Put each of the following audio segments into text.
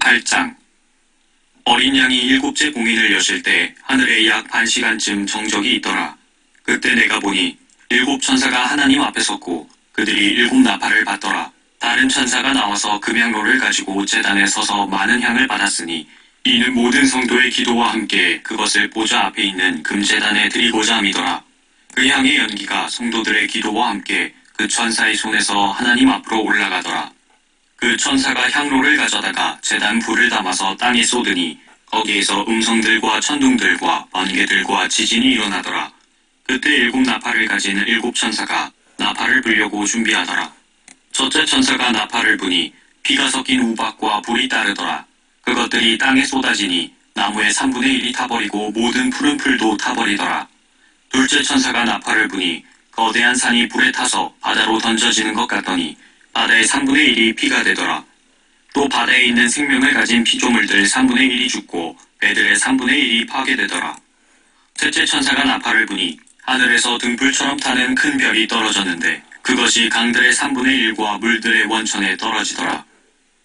8장. 어린 양이 7째 봉인을 여실 때 하늘에 약 1시간쯤 정적이 있더라. 그때 내가 보니 7 천사가 하나님 앞에 섰고 그들이 7 나팔을 받더라. 다른 천사가 나와서 금향로를 가지고 제단에 서서 많은 향을 받았으니 이는 모든 성도의 기도와 함께 그것을 보좌 앞에 있는 금제단에 드리고자 함이더라. 그 향의 연기가 성도들의 기도와 함께 그 천사의 손에서 하나님 앞으로 올라가더라. 그 천사가 향로를 가져다가 제단 불을 담아서 땅에 쏟으니 거기에서 음성들과 천둥들과 번개들과 지진이 일어나더라. 그때 7 나팔을 가진 7 천사가 나팔을 불려고 준비하더라. 첫째 천사가 나팔을 부니 피가 섞인 우박과 불이 따르더라. 그것들이 땅에 쏟아지니 나무의 3분의 1이 타버리고 모든 푸른 풀도 타버리더라. 둘째 천사가 나팔을 부니 거대한 산이 불에 타서 바다로 던져지는 것 같더니 바다의 3분의 1이 피가 되더라. 또 바다에 있는 생명을 가진 피조물들 3분의 1이 죽고 배들의 3분의 1이 파괴되더라. 셋째 천사가 나팔을 부니 하늘에서 등불처럼 타는 큰 별이 떨어졌는데 그것이 강들의 3분의 1과 물들의 원천에 떨어지더라.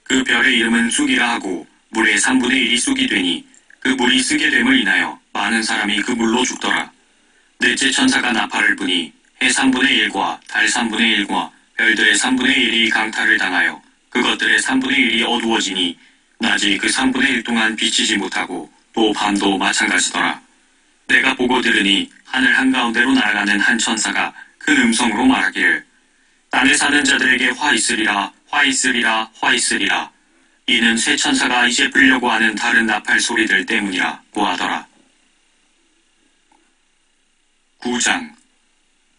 그 별의 이름은 쑥이라 하고 물의 3분의 1이 쑥이 되니 그 물이 쓰게 됨을 인하여 많은 사람이 그 물로 죽더라. 넷째 천사가 나팔을 부니 해 3분의 1과 달 3분의 1과 별들의 3분의 1이 강탈을 당하여 그것들의 3분의 1이 어두워지니 낮이 그 3분의 1 동안 비치지 못하고 또 밤도 마찬가지더라. 내가 보고 들으니 하늘 한가운데로 날아가는 한 천사가 큰 음성으로 말하기를 땅에 사는 자들에게 화 있으리라 화 있으리라 화 있으리라. 이는 새 천사가 이제 불려고 하는 다른 나팔 소리들 때문이라고 하더라. 9장.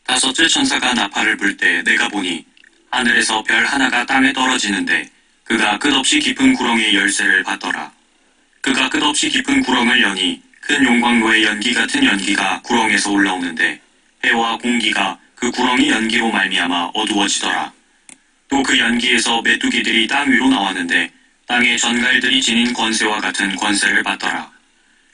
다섯째 천사가 나팔을 불 때 내가 보니 하늘에서 별 하나가 땅에 떨어지는데 그가 끝없이 깊은 구렁의 열쇠를 받더라. 그가 끝없이 깊은 구렁을 여니 큰 용광로의 연기 같은 연기가 구렁에서 올라오는데 해와 공기가 그 구렁이 연기로 말미암아 어두워지더라. 또 그 연기에서 메뚜기들이 땅 위로 나왔는데 땅의 전갈들이 지닌 권세와 같은 권세를 받더라.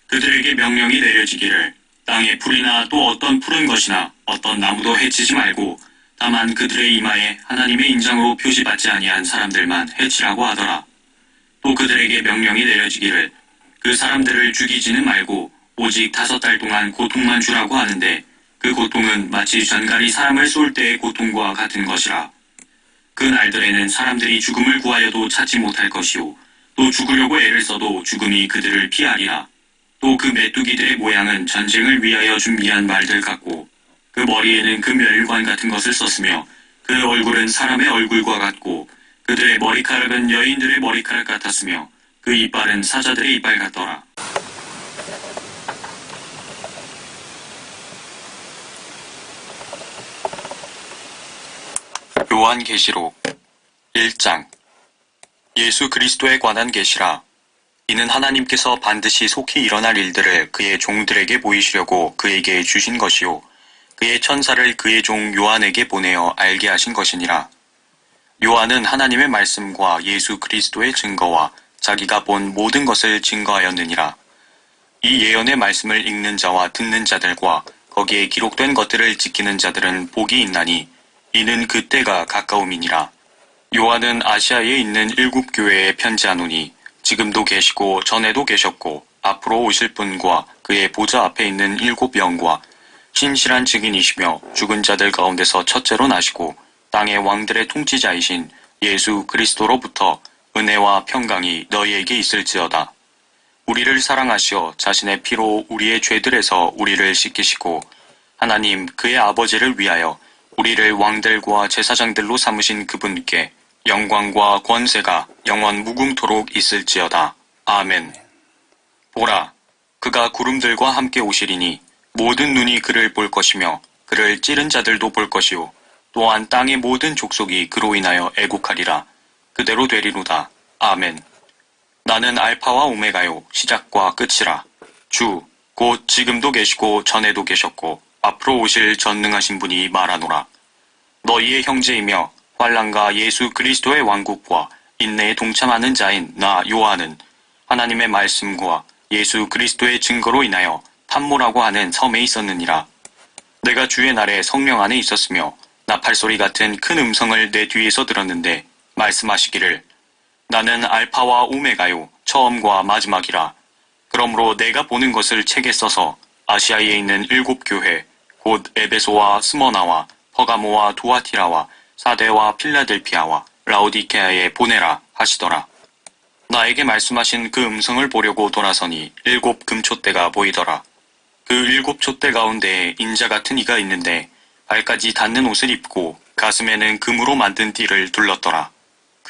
그들에게 명령이 내려지기를 땅의 풀이나 또 어떤 푸른 것이나 어떤 나무도 해치지 말고 다만 그들의 이마에 하나님의 인장으로 표시받지 아니한 사람들만 해치라고 하더라. 또 그들에게 명령이 내려지기를 그 사람들을 죽이지는 말고 오직 5달 동안 고통만 주라고 하는데 그 고통은 마치 전갈이 사람을 쏠 때의 고통과 같은 것이라. 그 날들에는 사람들이 죽음을 구하여도 찾지 못할 것이요 또 죽으려고 애를 써도 죽음이 그들을 피하리라. 또 그 메뚜기들의 모양은 전쟁을 위하여 준비한 말들 같고 그 머리에는 금멸관 같은 것을 썼으며 그 얼굴은 사람의 얼굴과 같고 그들의 머리카락은 여인들의 머리카락 같았으며 그 이빨은 사자들의 이빨 같더라. 요한계시록 1장. 예수 그리스도에 관한 계시라. 이는 하나님께서 반드시 속히 일어날 일들을 그의 종들에게 보이시려고 그에게 주신 것이요 그의 천사를 그의 종 요한에게 보내어 알게 하신 것이니라. 요한은 하나님의 말씀과 예수 그리스도의 증거와 자기가 본 모든 것을 증거하였느니라. 이 예언의 말씀을 읽는 자와 듣는 자들과 거기에 기록된 것들을 지키는 자들은 복이 있나니 이는 그 때가 가까움이니라. 요한은 아시아에 있는 7 교회에 편지하노니 지금도 계시고 전에도 계셨고 앞으로 오실 분과 그의 보좌 앞에 있는 7 영과 신실한 증인이시며 죽은 자들 가운데서 첫째로 나시고 땅의 왕들의 통치자이신 예수 그리스도로부터 은혜와 평강이 너희에게 있을지어다. 우리를 사랑하시어 자신의 피로 우리의 죄들에서 우리를 씻기시고 하나님 그의 아버지를 위하여 우리를 왕들과 제사장들로 삼으신 그분께 영광과 권세가 영원 무궁토록 있을지어다. 아멘. 보라, 그가 구름들과 함께 오시리니 모든 눈이 그를 볼 것이며 그를 찌른 자들도 볼 것이요 또한 땅의 모든 족속이 그로 인하여 애국하리라. 그대로 되리로다. 아멘. 나는 알파와 오메가요 시작과 끝이라. 주, 곧 지금도 계시고 전에도 계셨고 앞으로 오실 전능하신 분이 말하노라. 너희의 형제이며 환난과 예수 그리스도의 왕국과 인내에 동참하는 자인 나 요한은 하나님의 말씀과 예수 그리스도의 증거로 인하여 판모라고 하는 섬에 있었느니라. 내가 주의 날에 성령 안에 있었으며 나팔소리 같은 큰 음성을 내 뒤에서 들었는데 말씀하시기를 나는 알파와 오메가요 처음과 마지막이라. 그러므로 내가 보는 것을 책에 써서 아시아에 있는 7교회, 곧 에베소와 스머나와 퍼가모와 두아티라와 사데와 필라델피아와 라오디케아에 보내라 하시더라. 나에게 말씀하신 그 음성을 보려고 돌아서니 7 금촛대가 보이더라. 그 7 촛대 가운데에 인자 같은 이가 있는데 발까지 닿는 옷을 입고 가슴에는 금으로 만든 띠를 둘렀더라.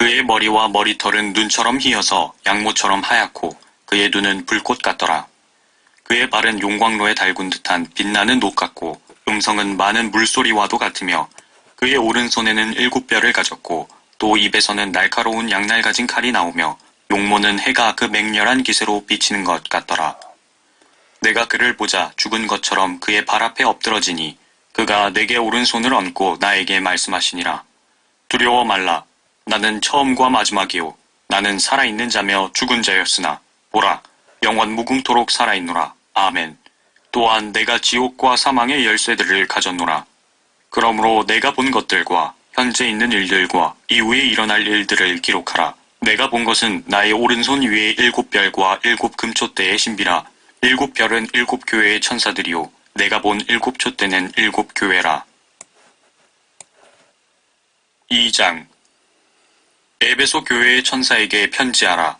그의 머리와 머리털은 눈처럼 희어서 양모처럼 하얗고 그의 눈은 불꽃 같더라. 그의 발은 용광로에 달군 듯한 빛나는 녹 같고 음성은 많은 물소리와도 같으며 그의 오른손에는 7뼈를 가졌고 또 입에서는 날카로운 양날 가진 칼이 나오며 용모는 해가 그 맹렬한 기세로 비치는 것 같더라. 내가 그를 보자 죽은 것처럼 그의 발 앞에 엎드러지니 그가 내게 오른손을 얹고 나에게 말씀하시니라. 두려워 말라. 나는 처음과 마지막이요. 나는 살아있는 자며 죽은 자였으나 보라, 영원 무궁토록 살아있노라. 아멘. 또한 내가 지옥과 사망의 열쇠들을 가졌노라. 그러므로 내가 본 것들과 현재 있는 일들과 이후에 일어날 일들을 기록하라. 내가 본 것은 나의 오른손 위에 7별과 7 금촛대의 신비라. 7별은 7 교회의 천사들이요. 내가 본 7 촛대는 7 교회라. 2장. 에베소 교회의 천사에게 편지하라.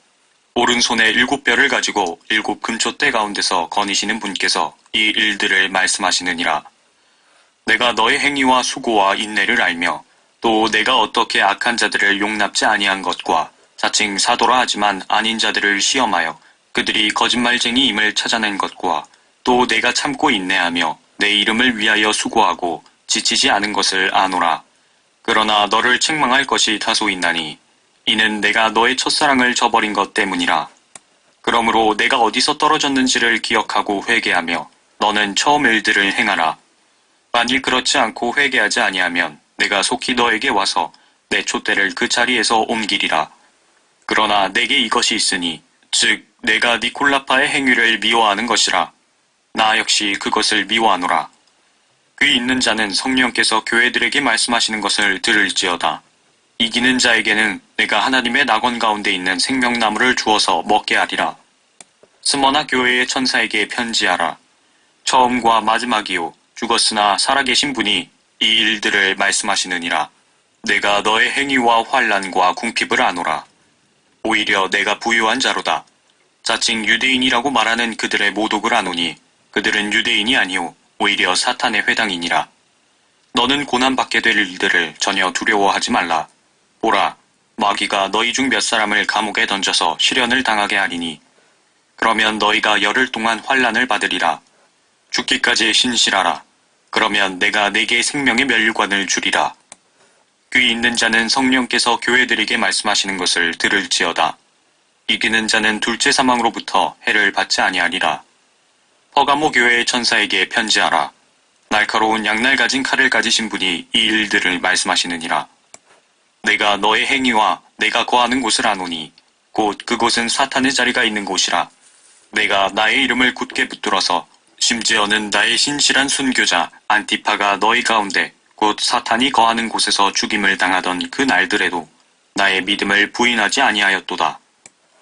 오른손에 7뼈를 가지고 7 금촛대 가운데서 거니시는 분께서 이 일들을 말씀하시느니라. 내가 너의 행위와 수고와 인내를 알며 또 내가 어떻게 악한 자들을 용납지 아니한 것과 자칭 사도라 하지만 아닌 자들을 시험하여 그들이 거짓말쟁이임을 찾아낸 것과 또 내가 참고 인내하며 내 이름을 위하여 수고하고 지치지 않은 것을 아노라. 그러나 너를 책망할 것이 다소 있나니 이는 내가 너의 첫사랑을 저버린 것 때문이라. 그러므로 내가 어디서 떨어졌는지를 기억하고 회개하며 너는 처음 일들을 행하라. 만일 그렇지 않고 회개하지 아니하면 내가 속히 너에게 와서 내 촛대를 그 자리에서 옮기리라. 그러나 내게 이것이 있으니 즉 내가 니콜라파의 행위를 미워하는 것이라. 나 역시 그것을 미워하노라. 귀 있는 자는 성령께서 교회들에게 말씀하시는 것을 들을지어다. 이기는 자에게는 내가 하나님의 낙원 가운데 있는 생명나무를 주어서 먹게 하리라. 스머나 교회의 천사에게 편지하라. 처음과 마지막이요 죽었으나 살아계신 분이 이 일들을 말씀하시느니라. 내가 너의 행위와 환난과 궁핍을 아노라. 오히려 내가 부유한 자로다. 자칭 유대인이라고 말하는 그들의 모독을 아노니 그들은 유대인이 아니오 오히려 사탄의 회당이니라. 너는 고난받게 될 일들을 전혀 두려워하지 말라. 보라, 마귀가 너희 중 몇 사람을 감옥에 던져서 시련을 당하게 하리니 그러면 너희가 열흘 동안 환난을 받으리라. 죽기까지 신실하라. 그러면 내가 네게 생명의 면류관을 주리라. 귀 있는 자는 성령께서 교회들에게 말씀하시는 것을 들을지어다. 이기는 자는 둘째 사망으로부터 해를 받지 아니하리라. 퍼가모 교회의 천사에게 편지하라. 날카로운 양날 가진 칼을 가지신 분이 이 일들을 말씀하시느니라. 내가 너의 행위와 내가 거하는 곳을 아노니 곧 그곳은 사탄의 자리가 있는 곳이라. 내가 나의 이름을 굳게 붙들어서 심지어는 나의 신실한 순교자 안티파가 너희 가운데 곧 사탄이 거하는 곳에서 죽임을 당하던 그 날들에도 나의 믿음을 부인하지 아니하였도다.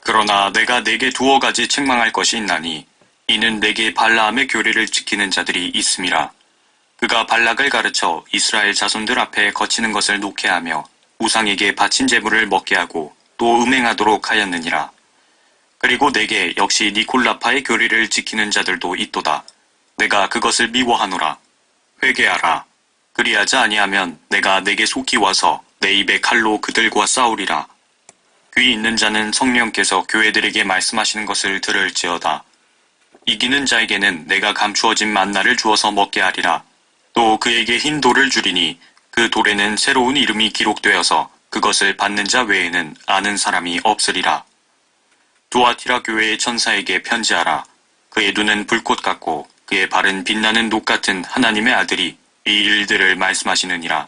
그러나 내가 네게 두어 가지 책망할 것이 있나니 이는 내게 발라함의 교리를 지키는 자들이 있음이라. 그가 발락을 가르쳐 이스라엘 자손들 앞에 거치는 것을 놓게 하며 우상에게 바친 제물을 먹게 하고 또 음행하도록 하였느니라. 그리고 내게 역시 니콜라파의 교리를 지키는 자들도 있도다. 내가 그것을 미워하노라. 회개하라. 그리하지 아니하면 내가 내게 속히 와서 내 입에 칼로 그들과 싸우리라. 귀 있는 자는 성령께서 교회들에게 말씀하시는 것을 들을지어다. 이기는 자에게는 내가 감추어진 만나를 주어서 먹게 하리라. 또 그에게 흰 돌을 주리니 그 돌에는 새로운 이름이 기록되어서 그것을 받는 자 외에는 아는 사람이 없으리라. 두아티라 교회의 천사에게 편지하라. 그의 눈은 불꽃 같고 그의 발은 빛나는 녹 같은 하나님의 아들이 이 일들을 말씀하시느니라.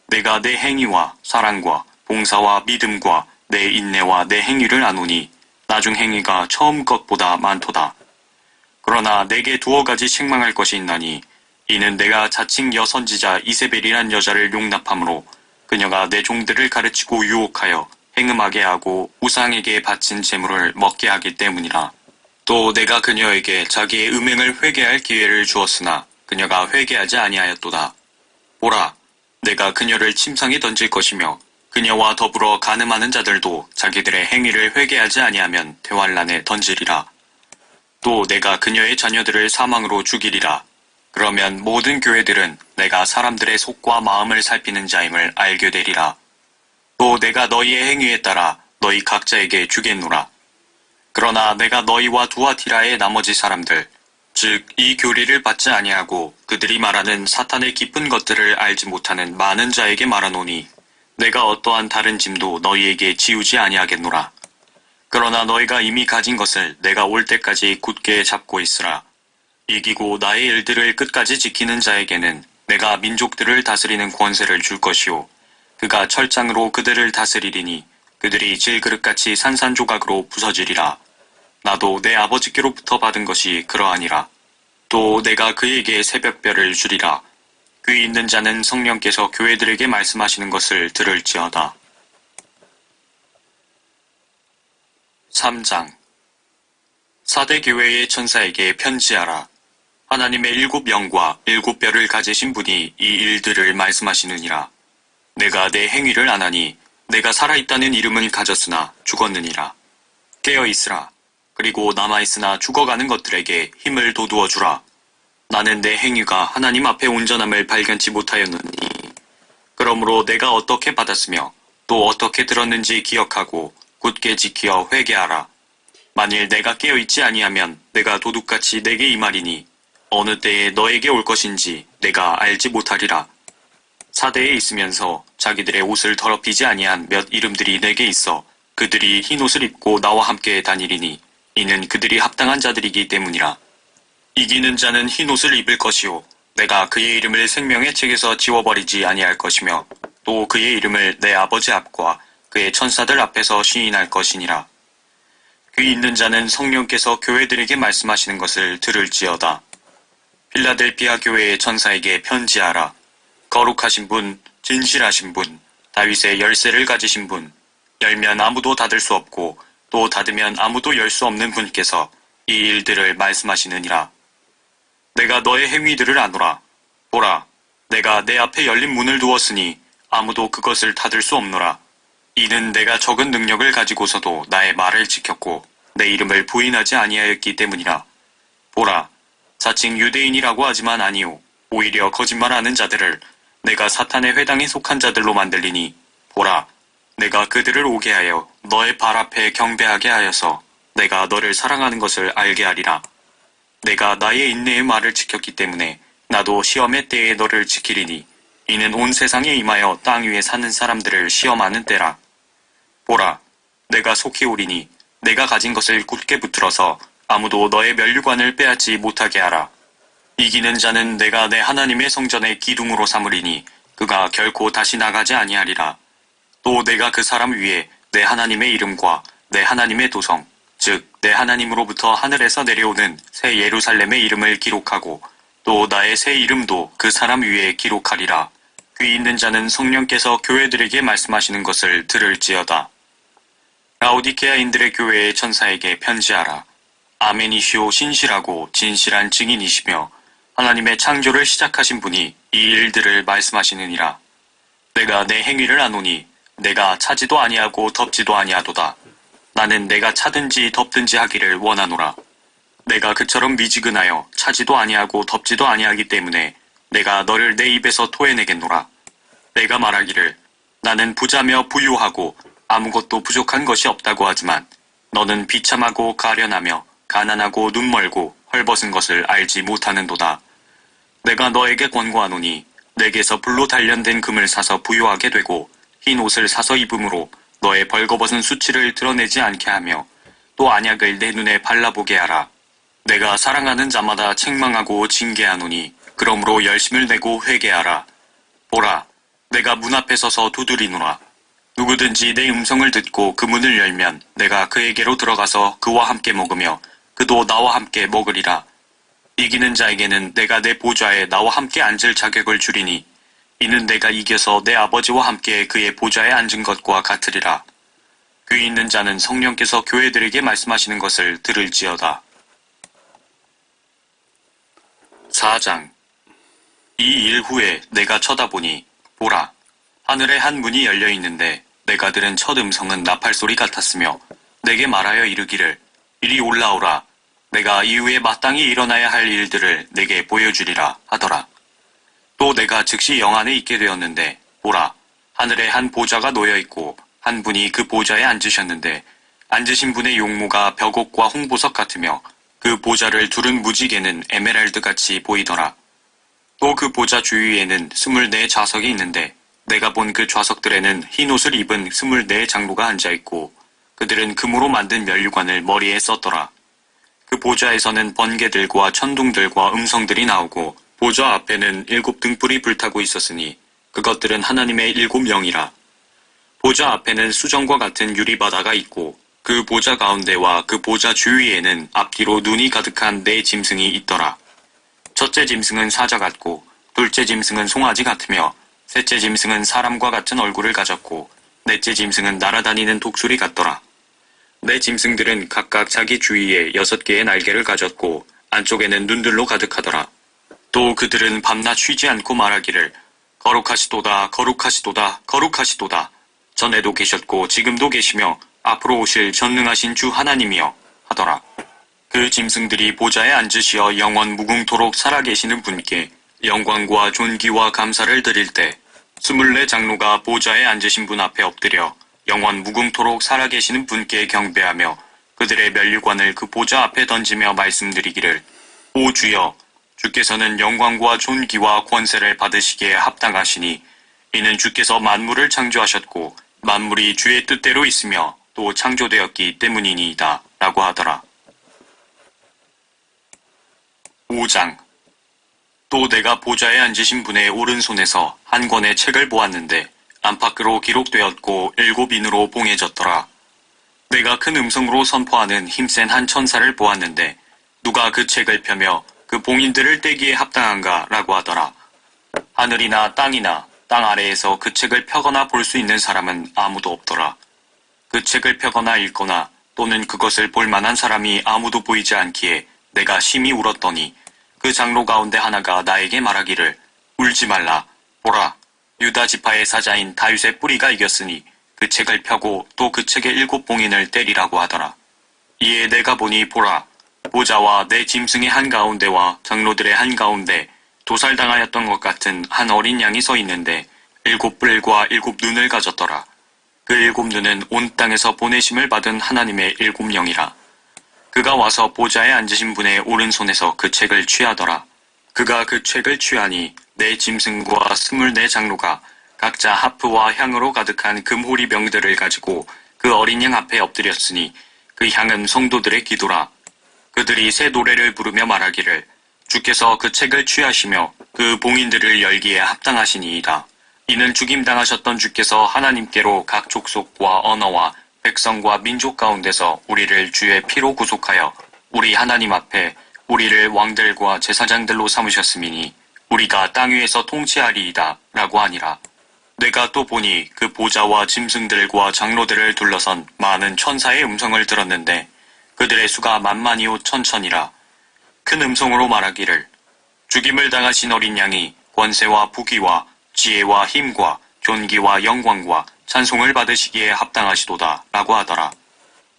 내가 내 행위와 사랑과 봉사와 믿음과 내 인내와 내 행위를 아노니 나중 행위가 처음 것보다 많도다. 그러나 내게 두어 가지 책망할 것이 있나니 이는 내가 자칭 여선지자 이세벨이란 여자를 용납함으로 그녀가 내 종들을 가르치고 유혹하여 행음하게 하고 우상에게 바친 제물을 먹게 하기 때문이라. 또 내가 그녀에게 자기의 음행을 회개할 기회를 주었으나 그녀가 회개하지 아니하였도다. 보라, 내가 그녀를 침상에 던질 것이며 그녀와 더불어 간음하는 자들도 자기들의 행위를 회개하지 아니하면 대환란에 던지리라. 또 내가 그녀의 자녀들을 사망으로 죽이리라. 그러면 모든 교회들은 내가 사람들의 속과 마음을 살피는 자임을 알게 되리라. 또 내가 너희의 행위에 따라 너희 각자에게 주겠노라. 그러나 내가 너희와 두아티라의 나머지 사람들, 즉 이 교리를 받지 아니하고 그들이 말하는 사탄의 깊은 것들을 알지 못하는 많은 자에게 말하노니 내가 어떠한 다른 짐도 너희에게 지우지 아니하겠노라. 그러나 너희가 이미 가진 것을 내가 올 때까지 굳게 잡고 있으라. 이기고 나의 일들을 끝까지 지키는 자에게는 내가 민족들을 다스리는 권세를 줄 것이요 그가 철장으로 그들을 다스리리니 그들이 질그릇같이 산산조각으로 부서지리라. 나도 내 아버지께로부터 받은 것이 그러하니라. 또 내가 그에게 새벽별을 주리라. 귀 있는 자는 성령께서 교회들에게 말씀하시는 것을 들을지어다. 3장. 사대 교회의 천사에게 편지하라. 하나님의 7영과 7뼈를 가지신 분이 이 일들을 말씀하시느니라. 내가 내 행위를 아나니 내가 살아있다는 이름을 가졌으나 죽었느니라. 깨어있으라. 그리고 남아있으나 죽어가는 것들에게 힘을 돋우어 주라. 나는 내 행위가 하나님 앞에 온전함을 발견치 못하였느니 그러므로 내가 어떻게 받았으며 또 어떻게 들었는지 기억하고 굳게 지키어 회개하라. 만일 내가 깨어있지 아니하면 내가 도둑같이 내게 임하리니 어느 때에 너에게 올 것인지 내가 알지 못하리라. 사대에 있으면서 자기들의 옷을 더럽히지 아니한 몇 이름들이 내게 있어 그들이 흰 옷을 입고 나와 함께 다니리니 이는 그들이 합당한 자들이기 때문이라. 이기는 자는 흰 옷을 입을 것이요 내가 그의 이름을 생명의 책에서 지워버리지 아니할 것이며 또 그의 이름을 내 아버지 앞과 그의 천사들 앞에서 시인할 것이니라. 귀 있는 자는 성령께서 교회들에게 말씀하시는 것을 들을지어다. 필라델피아 교회의 천사에게 편지하라. 거룩하신 분, 진실하신 분, 다윗의 열쇠를 가지신 분, 열면 아무도 닫을 수 없고 또 닫으면 아무도 열 수 없는 분께서 이 일들을 말씀하시느니라. 내가 너의 행위들을 아노라. 보라, 내가 내 앞에 열린 문을 두었으니 아무도 그것을 닫을 수 없노라. 이는 내가 적은 능력을 가지고서도 나의 말을 지켰고 내 이름을 부인하지 아니하였기 때문이라. 보라, 자칭 유대인이라고 하지만 아니요 오히려 거짓말하는 자들을 내가 사탄의 회당에 속한 자들로 만들리니 보라, 내가 그들을 오게 하여 너의 발 앞에 경배하게 하여서 내가 너를 사랑하는 것을 알게 하리라. 내가 나의 인내의 말을 지켰기 때문에 나도 시험의 때에 너를 지키리니 이는 온 세상에 임하여 땅 위에 사는 사람들을 시험하는 때라. 보라, 내가 속히 오리니 내가 가진 것을 굳게 붙들어서 아무도 너의 면류관을 빼앗지 못하게 하라. 이기는 자는 내가 내 하나님의 성전의 기둥으로 삼으리니 그가 결코 다시 나가지 아니하리라. 또 내가 그 사람 위에 내 하나님의 이름과 내 하나님의 도성, 즉 내 하나님으로부터 하늘에서 내려오는 새 예루살렘의 이름을 기록하고 또 나의 새 이름도 그 사람 위에 기록하리라. 귀 있는 자는 성령께서 교회들에게 말씀하시는 것을 들을지어다. 라오디케아인들의 교회의 천사에게 편지하라. 아멘이시오 신실하고 진실한 증인이시며 하나님의 창조를 시작하신 분이 이 일들을 말씀하시느니라. 내가 내 행위를 아노니 내가 차지도 아니하고 덮지도 아니하도다. 나는 내가 차든지 덮든지 하기를 원하노라. 내가 그처럼 미지근하여 차지도 아니하고 덮지도 아니하기 때문에 내가 너를 내 입에서 토해내겠노라. 내가 말하기를 나는 부자며 부유하고 아무것도 부족한 것이 없다고 하지만 너는 비참하고 가련하며 가난하고 눈멀고 헐벗은 것을 알지 못하는도다. 내가 너에게 권고하노니 내게서 불로 단련된 금을 사서 부유하게 되고 흰 옷을 사서 입음으로 너의 벌거벗은 수치를 드러내지 않게 하며 또 안약을 내 눈에 발라보게 하라. 내가 사랑하는 자마다 책망하고 징계하노니 그러므로 열심을 내고 회개하라. 보라, 내가 문 앞에 서서 두드리노라. 누구든지 내 음성을 듣고 그 문을 열면 내가 그에게로 들어가서 그와 함께 먹으며 그도 나와 함께 먹으리라. 이기는 자에게는 내가 내 보좌에 나와 함께 앉을 자격을 주리니 이는 내가 이겨서 내 아버지와 함께 그의 보좌에 앉은 것과 같으리라. 귀 있는 자는 성령께서 교회들에게 말씀하시는 것을 들을지어다. 4장. 이 일 후에 내가 쳐다보니 보라, 하늘에 한 문이 열려 있는데 내가 들은 첫 음성은 나팔소리 같았으며 내게 말하여 이르기를 이리 올라오라, 내가 이후에 마땅히 일어나야 할 일들을 내게 보여주리라 하더라. 또 내가 즉시 영 안에 있게 되었는데 보라, 하늘에 한 보좌가 놓여 있고 한 분이 그 보좌에 앉으셨는데 앉으신 분의 용모가 벽옥과 홍보석 같으며 그 보좌를 두른 무지개는 에메랄드같이 보이더라. 또 그 보좌 주위에는 24 좌석이 있는데 내가 본 그 좌석들에는 흰 옷을 입은 24 장로가 앉아있고 그들은 금으로 만든 면류관을 머리에 썼더라. 그 보좌에서는 번개들과 천둥들과 음성들이 나오고 보좌 앞에는 7 등불이 불타고 있었으니 그것들은 하나님의 7 영이라. 보좌 앞에는 수정과 같은 유리바다가 있고 그 보좌 가운데와 그 보좌 주위에는 앞뒤로 눈이 가득한 4 짐승이 있더라. 첫째 짐승은 사자 같고 둘째 짐승은 송아지 같으며 셋째 짐승은 사람과 같은 얼굴을 가졌고 넷째 짐승은 날아다니는 독수리 같더라. 4 짐승들은 각각 자기 주위에 6개의 날개를 가졌고 안쪽에는 눈들로 가득하더라. 또 그들은 밤낮 쉬지 않고 말하기를 거룩하시도다, 거룩하시도다, 거룩하시도다. 전에도 계셨고 지금도 계시며 앞으로 오실 전능하신 주 하나님이여 하더라. 그 짐승들이 보좌에 앉으시어 영원 무궁토록 살아계시는 분께 영광과 존귀와 감사를 드릴 때 24 장로가 보좌에 앉으신 분 앞에 엎드려 영원 무궁토록 살아계시는 분께 경배하며 그들의 면류관을 그 보좌 앞에 던지며 말씀드리기를 오 주여, 주께서는 영광과 존귀와 권세를 받으시기에 합당하시니 이는 주께서 만물을 창조하셨고 만물이 주의 뜻대로 있으며 또 창조되었기 때문이니이다 라고 하더라. 5장. 또 내가 보좌에 앉으신 분의 오른손에서 한 권의 책을 보았는데 안팎으로 기록되었고 7인으로 봉해졌더라. 내가 큰 음성으로 선포하는 힘센 한 천사를 보았는데 누가 그 책을 펴며 그 봉인들을 떼기에 합당한가 라고 하더라. 하늘이나 땅이나 땅 아래에서 그 책을 펴거나 볼 수 있는 사람은 아무도 없더라. 그 책을 펴거나 읽거나 또는 그것을 볼 만한 사람이 아무도 보이지 않기에 내가 심히 울었더니 그 장로 가운데 하나가 나에게 말하기를 울지 말라. 보라, 유다 지파의 사자인 다윗의 뿌리가 이겼으니 그 책을 펴고 또 그 책의 7 봉인을 때리라고 하더라. 이에 내가 보니 보라, 보좌와 내 짐승의 한가운데와 장로들의 한가운데 도살당하였던 것 같은 한 어린 양이 서 있는데 7 뿔과 7 눈을 가졌더라. 그 7 눈은 온 땅에서 보내심을 받은 하나님의 7 영이라. 그가 와서 보좌에 앉으신 분의 오른손에서 그 책을 취하더라. 그가 그 책을 취하니 내 짐승과 24 장로가 각자 하프와 향으로 가득한 금호리병들을 가지고 그 어린 양 앞에 엎드렸으니 그 향은 성도들의 기도라. 그들이 새 노래를 부르며 말하기를 주께서 그 책을 취하시며 그 봉인들을 열기에 합당하시니이다. 이는 죽임당하셨던 주께서 하나님께로 각 족속과 언어와 백성과 민족 가운데서 우리를 주의 피로 구속하여 우리 하나님 앞에 우리를 왕들과 제사장들로 삼으셨음이니 우리가 땅 위에서 통치하리이다 라고 하니라. 내가 또 보니 그 보좌와 짐승들과 장로들을 둘러선 많은 천사의 음성을 들었는데 그들의 수가 만만이요 천천이라. 큰 음성으로 말하기를 죽임을 당하신 어린 양이 권세와 부귀와 지혜와 힘과 존귀와 영광과 찬송을 받으시기에 합당하시도다 라고 하더라.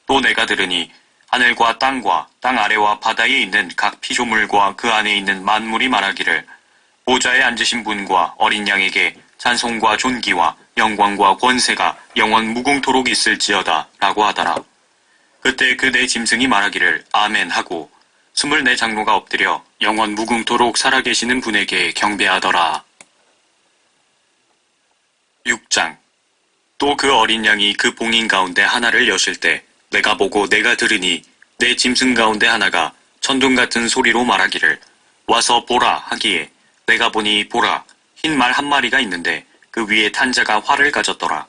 또 내가 들으니 하늘과 땅과 땅 아래와 바다에 있는 각 피조물과 그 안에 있는 만물이 말하기를 보좌에 앉으신 분과 어린 양에게 찬송과 존귀와 영광과 권세가 영원 무궁토록 있을지어다 라고 하더라. 그때 그 네 짐승이 말하기를 아멘 하고 24 장로가 엎드려 영원 무궁토록 살아계시는 분에게 경배하더라. 6장. 또 그 어린 양이 그 봉인 가운데 하나를 여실 때 내가 보고 내가 들으니 내 짐승 가운데 하나가 천둥 같은 소리로 말하기를 와서 보라 하기에 내가 보니 보라 흰 말 한 마리가 있는데 그 위에 탄 자가 활을 가졌더라.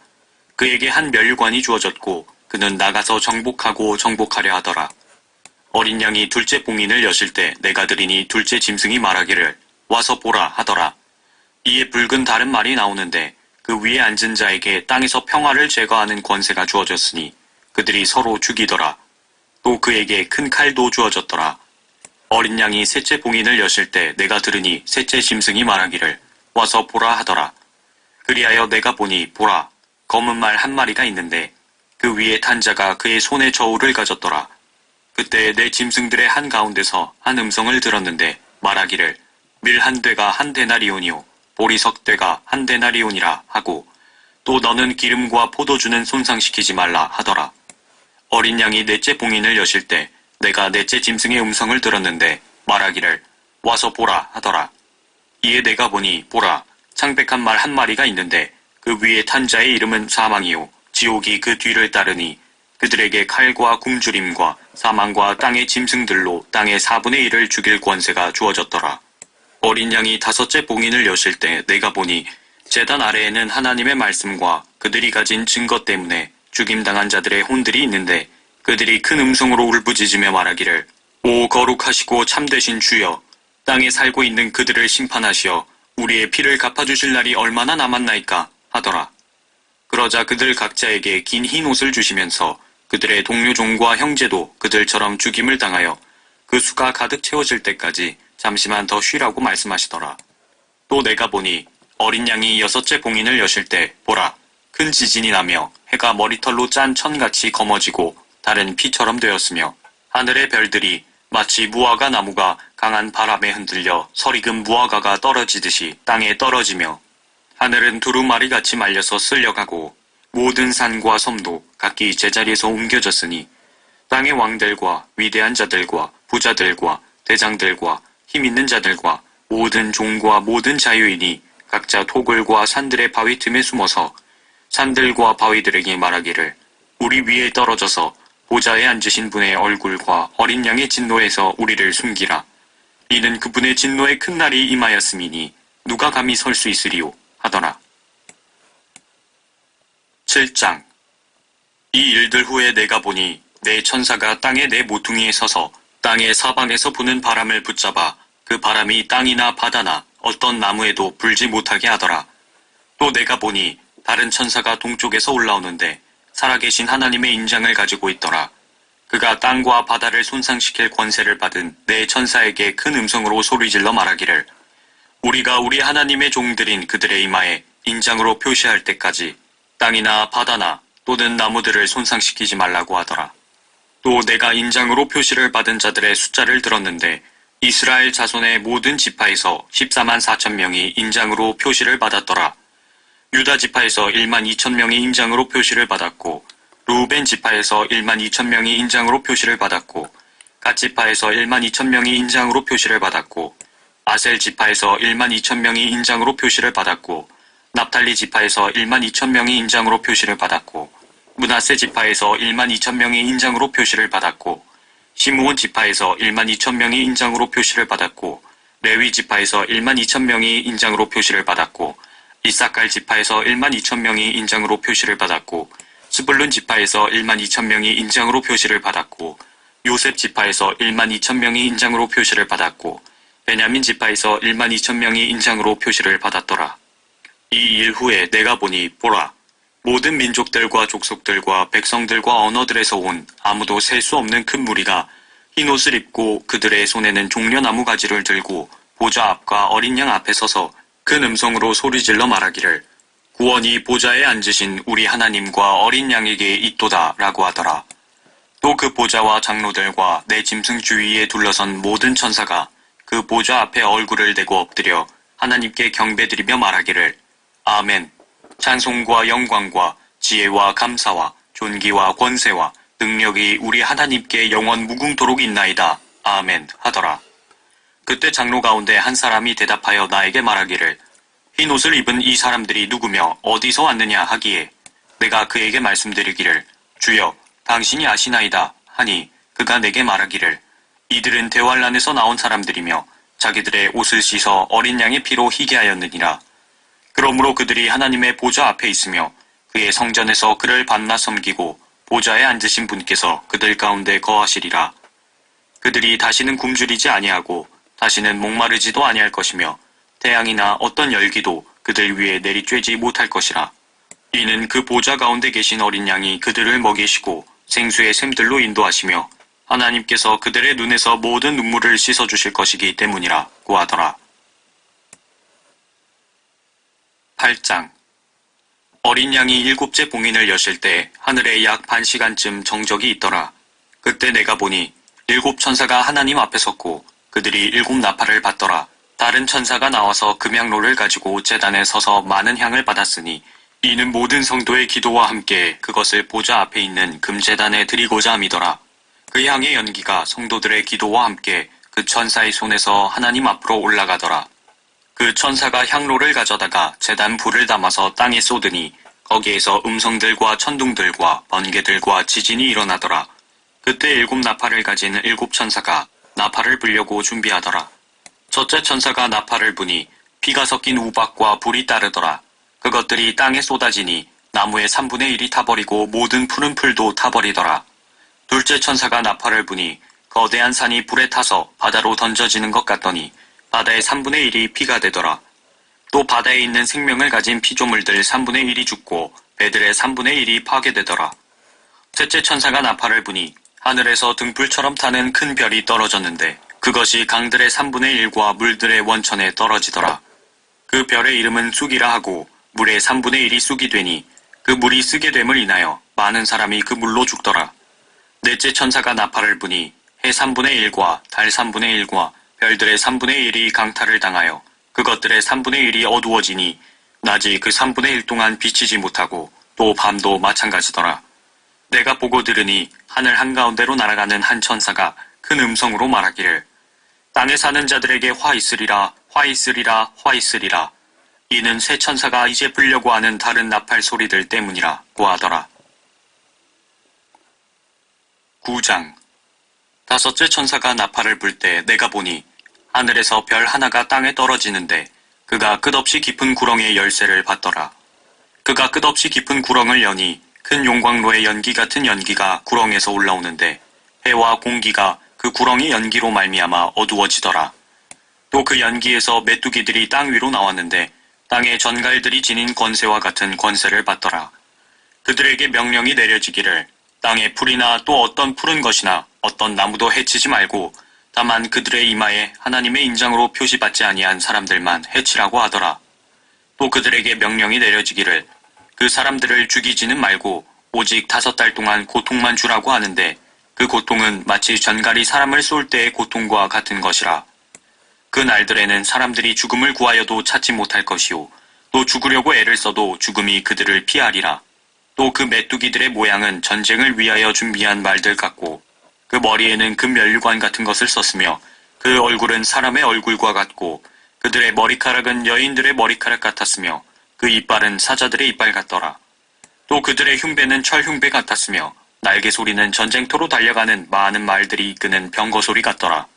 그에게 한 면류관이 주어졌고 그는 나가서 정복하고 정복하려 하더라. 어린 양이 둘째 봉인을 여실 때 내가 들으니 둘째 짐승이 말하기를 와서 보라 하더라. 이에 붉은 다른 말이 나오는데 그 위에 앉은 자에게 땅에서 평화를 제거하는 권세가 주어졌으니 그들이 서로 죽이더라. 또 그에게 큰 칼도 주어졌더라. 어린 양이 셋째 봉인을 여실 때 내가 들으니 셋째 짐승이 말하기를 와서 보라 하더라. 그리하여 내가 보니 보라 검은 말 한 마리가 있는데 그 위에 탄 자가 그의 손에 저울을 가졌더라. 그때 내 짐승들의 한 가운데서 한 음성을 들었는데 말하기를 밀 한 되가 한 데나리온이요 보리석 되가 한 데나리온이라 하고 또 너는 기름과 포도주는 손상시키지 말라 하더라. 어린 양이 넷째 봉인을 여실 때 내가 넷째 짐승의 음성을 들었는데 말하기를 와서 보라 하더라. 이에 내가 보니 보라 창백한 말 한 마리가 있는데 그 위에 탄 자의 이름은 사망이요 지옥이 그 뒤를 따르니 그들에게 칼과 굶주림과 사망과 땅의 짐승들로 땅의 4분의 1을 죽일 권세가 주어졌더라. 어린 양이 다섯째 봉인을 여실 때 내가 보니 제단 아래에는 하나님의 말씀과 그들이 가진 증거 때문에 죽임당한 자들의 혼들이 있는데 그들이 큰 음성으로 울부짖으며 말하기를 오 거룩하시고 참되신 주여 땅에 살고 있는 그들을 심판하시어 우리의 피를 갚아주실 날이 얼마나 남았나이까 하더라. 그러자 그들 각자에게 긴 흰 옷을 주시면서 그들의 동료 종과 형제도 그들처럼 죽임을 당하여 그 수가 가득 채워질 때까지 잠시만 더 쉬라고 말씀하시더라. 또 내가 보니 어린 양이 여섯째 봉인을 여실 때 보라 큰 지진이 나며 해가 머리털로 짠 천같이 검어지고 달은 피처럼 되었으며 하늘의 별들이 마치 무화과 나무가 강한 바람에 흔들려 서리금 무화과가 떨어지듯이 땅에 떨어지며 하늘은 두루마리같이 말려서 쓸려가고 모든 산과 섬도 각기 제자리에서 옮겨졌으니 땅의 왕들과 위대한 자들과 부자들과 대장들과 힘있는 자들과 모든 종과 모든 자유인이 각자 토굴과 산들의 바위 틈에 숨어서 산들과 바위들에게 말하기를 우리 위에 떨어져서 보좌에 앉으신 분의 얼굴과 어린 양의 진노에서 우리를 숨기라. 이는 그분의 진노의 큰 날이 임하였음이니 누가 감히 설 수 있으리요 하더라. 7장 이 일들 후에 내가 보니 내 천사가 땅의 내 모퉁이에 서서 땅의 사방에서 부는 바람을 붙잡아 그 바람이 땅이나 바다나 어떤 나무에도 불지 못하게 하더라. 또 내가 보니 다른 천사가 동쪽에서 올라오는데 살아계신 하나님의 인장을 가지고 있더라. 그가 땅과 바다를 손상시킬 권세를 받은 내 천사에게 큰 음성으로 소리질러 말하기를 우리가 우리 하나님의 종들인 그들의 이마에 인장으로 표시할 때까지 땅이나 바다나 또는 나무들을 손상시키지 말라고 하더라. 또 내가 인장으로 표시를 받은 자들의 숫자를 들었는데 이스라엘 자손의 모든 지파에서 14만 4천 명이 인장으로 표시를 받았더라. 유다 지파에서 1만 2천 명이 인장으로 표시를 받았고 루벤 지파에서 1만 2천 명이 인장으로 표시를 받았고 갓 지파에서 1만 2천 명이 인장으로 표시를 받았고 아셀 지파에서 1만 2천 명이 인장으로 표시를 받았고 납탈리 지파에서 1만 2천 명이 인장으로 표시를 받았고 므낫세 지파에서 1만 2천 명이 인장으로 표시를 받았고 시므온 지파에서 1만 2천 명이 인장으로 표시를 받았고 레위 지파에서 1만 2천 명이 인장으로 표시를 받았고 이사칼 지파에서 1만 2천 명이 인장으로 표시를 받았고 스불룬 지파에서 1만 2천 명이 인장으로 표시를 받았고 요셉 지파에서 1만 2천 명이 인장으로 표시를 받았고 베냐민 지파에서 1만 2천 명이 인장으로 표시를 받았더라. 이 일 후에 내가 보니 보라 모든 민족들과 족속들과 백성들과 언어들에서 온 아무도 셀 수 없는 큰 무리가 흰옷을 입고 그들의 손에는 종려나무 가지를 들고 보좌 앞과 어린 양 앞에 서서 큰 음성으로 소리질러 말하기를 구원이 보좌에 앉으신 우리 하나님과 어린 양에게 있도다 라고 하더라. 또 그 보좌와 장로들과 내 짐승 주위에 둘러선 모든 천사가 그 보좌 앞에 얼굴을 대고 엎드려 하나님께 경배드리며 말하기를 아멘. 찬송과 영광과 지혜와 감사와 존귀와 권세와 능력이 우리 하나님께 영원 무궁토록 있나이다. 아멘 하더라. 그때 장로 가운데 한 사람이 대답하여 나에게 말하기를 흰 옷을 입은 이 사람들이 누구며 어디서 왔느냐 하기에 내가 그에게 말씀드리기를 주여 당신이 아시나이다 하니 그가 내게 말하기를 이들은 대환란에서 나온 사람들이며 자기들의 옷을 씻어 어린 양의 피로 희게 하였느니라. 그러므로 그들이 하나님의 보좌 앞에 있으며 그의 성전에서 그를 받나 섬기고 보좌에 앉으신 분께서 그들 가운데 거하시리라. 그들이 다시는 굶주리지 아니하고 다시는 목마르지도 아니할 것이며 태양이나 어떤 열기도 그들 위에 내리쬐지 못할 것이라. 이는 그 보좌 가운데 계신 어린 양이 그들을 먹이시고 생수의 샘들로 인도하시며 하나님께서 그들의 눈에서 모든 눈물을 씻어주실 것이기 때문이라고 하더라. 8장. 어린 양이 7째 봉인을 여실 때 하늘에 약 반 시간쯤 정적이 있더라. 그때 내가 보니 7천사가 하나님 앞에 섰고 그들이 7나팔을 받더라. 다른 천사가 나와서 금향로를 가지고 제단에 서서 많은 향을 받았으니 이는 모든 성도의 기도와 함께 그것을 보좌 앞에 있는 금제단에 드리고자 함이더라. 그 향의 연기가 성도들의 기도와 함께 그 천사의 손에서 하나님 앞으로 올라가더라. 그 천사가 향로를 가져다가 제단 불을 담아서 땅에 쏟으니 거기에서 음성들과 천둥들과 번개들과 지진이 일어나더라. 그때 7나팔을 가진 7천사가 나팔을 불려고 준비하더라. 첫째 천사가 나팔을 부니 피가 섞인 우박과 불이 따르더라. 그것들이 땅에 쏟아지니 나무의 3분의 1이 타버리고 모든 푸른 풀도 타버리더라. 둘째 천사가 나팔을 부니 거대한 산이 불에 타서 바다로 던져지는 것 같더니 바다의 3분의 1이 피가 되더라. 또 바다에 있는 생명을 가진 피조물들 3분의 1이 죽고 배들의 3분의 1이 파괴되더라. 셋째 천사가 나팔을 부니 하늘에서 등불처럼 타는 큰 별이 떨어졌는데 그것이 강들의 3분의 1과 물들의 원천에 떨어지더라. 그 별의 이름은 쑥이라 하고 물의 3분의 1이 쑥이 되니 그 물이 쓰게 됨을 인하여 많은 사람이 그 물로 죽더라. 넷째 천사가 나팔을 부니 해 3분의 1과 달 3분의 1과 별들의 3분의 1이 강탈을 당하여 그것들의 3분의 1이 어두워지니 낮이 그 3분의 1 동안 비치지 못하고 또 밤도 마찬가지더라. 내가 보고 들으니 하늘 한가운데로 날아가는 한 천사가 큰 음성으로 말하기를 땅에 사는 자들에게 화 있으리라 화 있으리라 화 있으리라. 이는 새 천사가 이제 불려고 하는 다른 나팔 소리들 때문이라고 하더라. 9장. 다섯째 천사가 나팔을 불 때 내가 보니 하늘에서 별 하나가 땅에 떨어지는데 그가 끝없이 깊은 구렁의 열쇠를 받더라. 그가 끝없이 깊은 구렁을 여니 큰 용광로의 연기 같은 연기가 구렁에서 올라오는데 해와 공기가 그 구렁의 연기로 말미암아 어두워지더라. 또 그 연기에서 메뚜기들이 땅 위로 나왔는데 땅의 전갈들이 지닌 권세와 같은 권세를 받더라. 그들에게 명령이 내려지기를 땅의 풀이나 또 어떤 푸른 것이나 어떤 나무도 해치지 말고 다만 그들의 이마에 하나님의 인장으로 표시받지 아니한 사람들만 해치라고 하더라. 또 그들에게 명령이 내려지기를 그 사람들을 죽이지는 말고 오직 5달 동안 고통만 주라고 하는데 그 고통은 마치 전갈이 사람을 쏠 때의 고통과 같은 것이라. 그 날들에는 사람들이 죽음을 구하여도 찾지 못할 것이요 또 죽으려고 애를 써도 죽음이 그들을 피하리라. 또 그 메뚜기들의 모양은 전쟁을 위하여 준비한 말들 같고 그 머리에는 금면류관 같은 것을 썼으며 그 얼굴은 사람의 얼굴과 같고 그들의 머리카락은 여인들의 머리카락 같았으며 그 이빨은 사자들의 이빨 같더라. 또 그들의 흉배는 철 흉배 같았으며 날개 소리는 전쟁터로 달려가는 많은 말들이 이끄는 병거 소리 같더라.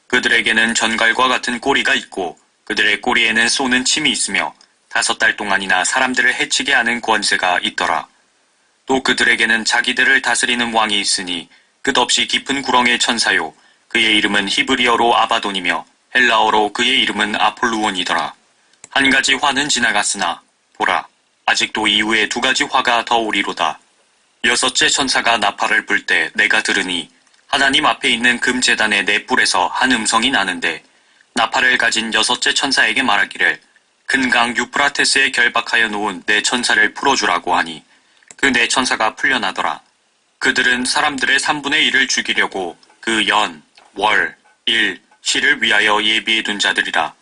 그들에게는 전갈과 같은 꼬리가 있고 그들의 꼬리에는 쏘는 침이 있으며 5달 동안이나 사람들을 해치게 하는 권세가 있더라. 또 그들에게는 자기들을 다스리는 왕이 있으니 끝없이 깊은 구렁의 천사요 그의 이름은 히브리어로 아바돈이며 헬라어로 그의 이름은 아폴루온이더라. 한 가지 화는 지나갔으나 보라 아직도 이후에 2가지 화가 더 오리로다. 여섯째 천사가 나팔을 불 때 내가 들으니 하나님 앞에 있는 금제단의 네 뿔에서 한 음성이 나는데 나팔을 가진 여섯째 천사에게 말하기를 큰 강 유프라테스에 결박하여 놓은 네 천사를 풀어주라고 하니 그 네 천사가 풀려나더라. 그들은 사람들의 3분의 1을 죽이려고 그 연, 월, 일, 시를 위하여 예비해 둔 자들이라.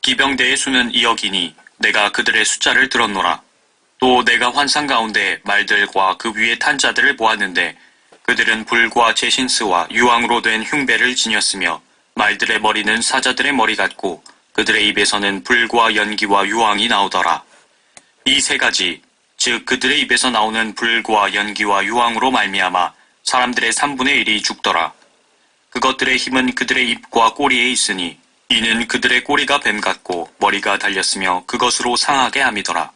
기병대의 수는 2억이니 내가 그들의 숫자를 들었노라. 또 내가 환상 가운데 말들과 그 위에 탄 자들을 보았는데 그들은 불과 제신스와 유황으로 된 흉배를 지녔으며 말들의 머리는 사자들의 머리 같고 그들의 입에서는 불과 연기와 유황이 나오더라. 이 3가지 즉 그들의 입에서 나오는 불과 연기와 유황으로 말미암아 사람들의 3분의 1이 죽더라. 그것들의 힘은 그들의 입과 꼬리에 있으니 이는 그들의 꼬리가 뱀 같고 머리가 달렸으며 그것으로 상하게 함이더라.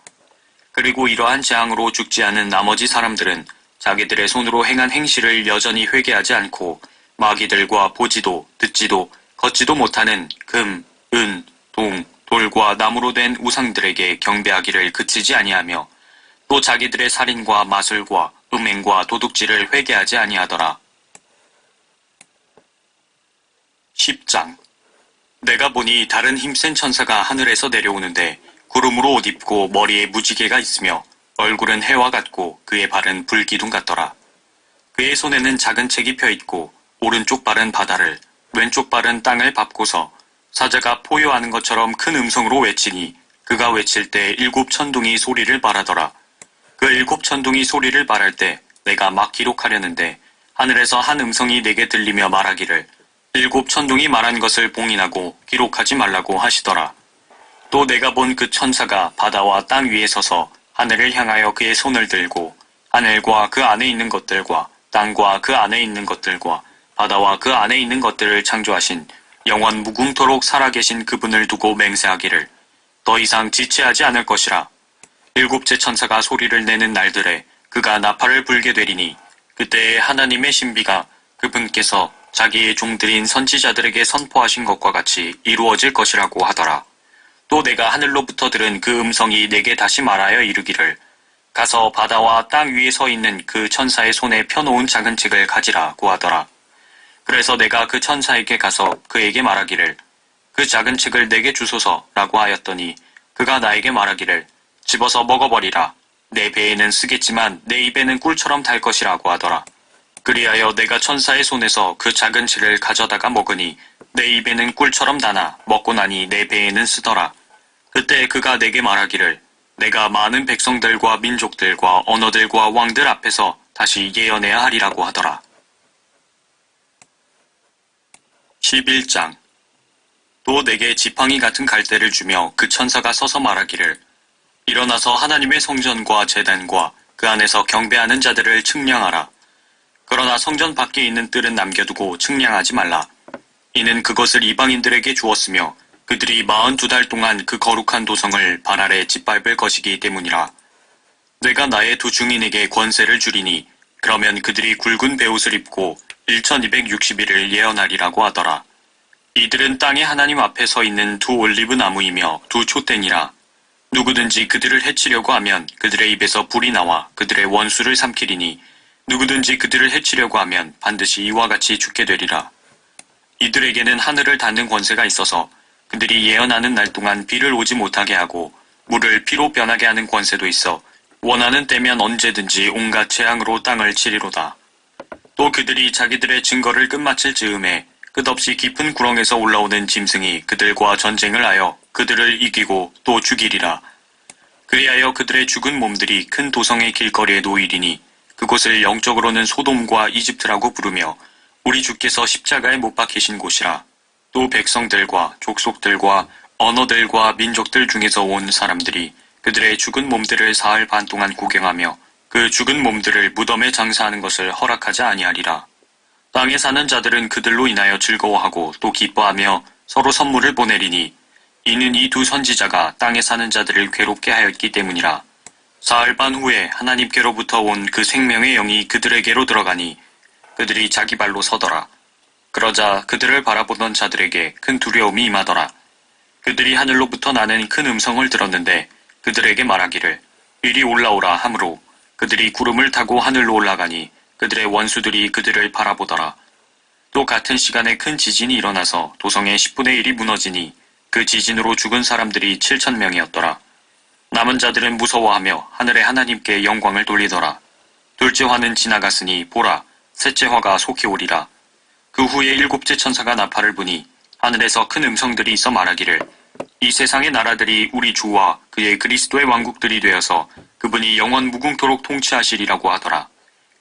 그리고 이러한 재앙으로 죽지 않은 나머지 사람들은 자기들의 손으로 행한 행실을 여전히 회개하지 않고 마귀들과 보지도 듣지도 걷지도 못하는 금, 은, 동, 돌과 나무로 된 우상들에게 경배하기를 그치지 아니하며 또 자기들의 살인과 마술과 음행과 도둑질을 회개하지 아니하더라. 10장. 내가 보니 다른 힘센 천사가 하늘에서 내려오는데 구름으로 옷 입고 머리에 무지개가 있으며 얼굴은 해와 같고 그의 발은 불기둥 같더라. 그의 손에는 작은 책이 펴있고 오른쪽 발은 바다를 왼쪽 발은 땅을 밟고서 사자가 포효하는 것처럼 큰 음성으로 외치니 그가 외칠 때 7천둥이 소리를 말하더라. 그 7천둥이 소리를 말할 때 내가 막 기록하려는데 하늘에서 한 음성이 내게 들리며 말하기를 7천둥이 말한 것을 봉인하고 기록하지 말라고 하시더라. 또 내가 본 그 천사가 바다와 땅 위에 서서 하늘을 향하여 그의 손을 들고 하늘과 그 안에 있는 것들과 땅과 그 안에 있는 것들과 바다와 그 안에 있는 것들을 창조하신 영원 무궁토록 살아계신 그분을 두고 맹세하기를 더 이상 지체하지 않을 것이라. 일곱째 천사가 소리를 내는 날들에 그가 나팔을 불게 되리니 그때에 하나님의 신비가 그분께서 자기의 종들인 선지자들에게 선포하신 것과 같이 이루어질 것이라고 하더라. 또 내가 하늘로부터 들은 그 음성이 내게 다시 말하여 이르기를 가서 바다와 땅 위에 서 있는 그 천사의 손에 펴놓은 작은 책을 가지라고 하더라. 그래서 내가 그 천사에게 가서 그에게 말하기를 그 작은 책을 내게 주소서라고 하였더니 그가 나에게 말하기를 집어서 먹어버리라. 내 배에는 쓰겠지만 내 입에는 꿀처럼 달 것이라고 하더라. 그리하여 내가 천사의 손에서 그 작은 책을 가져다가 먹으니 내 입에는 꿀처럼 다나 먹고 나니 내 배에는 쓰더라. 그때 그가 내게 말하기를 내가 많은 백성들과 민족들과 언어들과 왕들 앞에서 다시 예언해야 하리라고 하더라. 11장. 또 내게 지팡이 같은 갈대를 주며 그 천사가 서서 말하기를 일어나서 하나님의 성전과 제단과 그 안에서 경배하는 자들을 측량하라. 그러나 성전 밖에 있는 뜰은 남겨두고 측량하지 말라. 이는 그것을 이방인들에게 주었으며 그들이 42달 동안 그 거룩한 도성을 발 아래 짓밟을 것이기 때문이라. 내가 나의 두 증인에게 권세를 주리니 그러면 그들이 굵은 베옷을 입고 1260일을 예언하리라고 하더라. 이들은 땅의 하나님 앞에 서 있는 두 올리브 나무이며 두 촛대니라. 누구든지 그들을 해치려고 하면 그들의 입에서 불이 나와 그들의 원수를 삼키리니 누구든지 그들을 해치려고 하면 반드시 이와 같이 죽게 되리라. 이들에게는 하늘을 닫는 권세가 있어서 그들이 예언하는 날 동안 비를 오지 못하게 하고 물을 피로 변하게 하는 권세도 있어 원하는 때면 언제든지 온갖 재앙으로 땅을 치리로다. 또 그들이 자기들의 증거를 끝마칠 즈음에 끝없이 깊은 구렁에서 올라오는 짐승이 그들과 전쟁을 하여 그들을 이기고 또 죽이리라. 그리하여 그들의 죽은 몸들이 큰 도성의 길거리에 놓이리니 그곳을 영적으로는 소돔과 이집트라고 부르며 우리 주께서 십자가에 못 박히신 곳이라. 또 백성들과 족속들과 언어들과 민족들 중에서 온 사람들이 그들의 죽은 몸들을 사흘 반 동안 구경하며 그 죽은 몸들을 무덤에 장사하는 것을 허락하지 아니하리라. 땅에 사는 자들은 그들로 인하여 즐거워하고 또 기뻐하며 서로 선물을 보내리니 이는 이 두 선지자가 땅에 사는 자들을 괴롭게 하였기 때문이라. 사흘 반 후에 하나님께로부터 온 그 생명의 영이 그들에게로 들어가니 그들이 자기 발로 서더라. 그러자 그들을 바라보던 자들에게 큰 두려움이 임하더라. 그들이 하늘로부터 나는 큰 음성을 들었는데 그들에게 말하기를 이리 올라오라 하므로 그들이 구름을 타고 하늘로 올라가니 그들의 원수들이 그들을 바라보더라. 또 같은 시간에 큰 지진이 일어나서 도성의 10분의 1이 무너지니 그 지진으로 죽은 사람들이 7,000명이었더라. 남은 자들은 무서워하며 하늘의 하나님께 영광을 돌리더라. 둘째 화는 지나갔으니 보라, 셋째 화가 속히 오리라. 그 후에 일곱째 천사가 나팔을 부니 하늘에서 큰 음성들이 있어 말하기를 이 세상의 나라들이 우리 주와 그의 그리스도의 왕국들이 되어서 그분이 영원 무궁토록 통치하시리라고 하더라.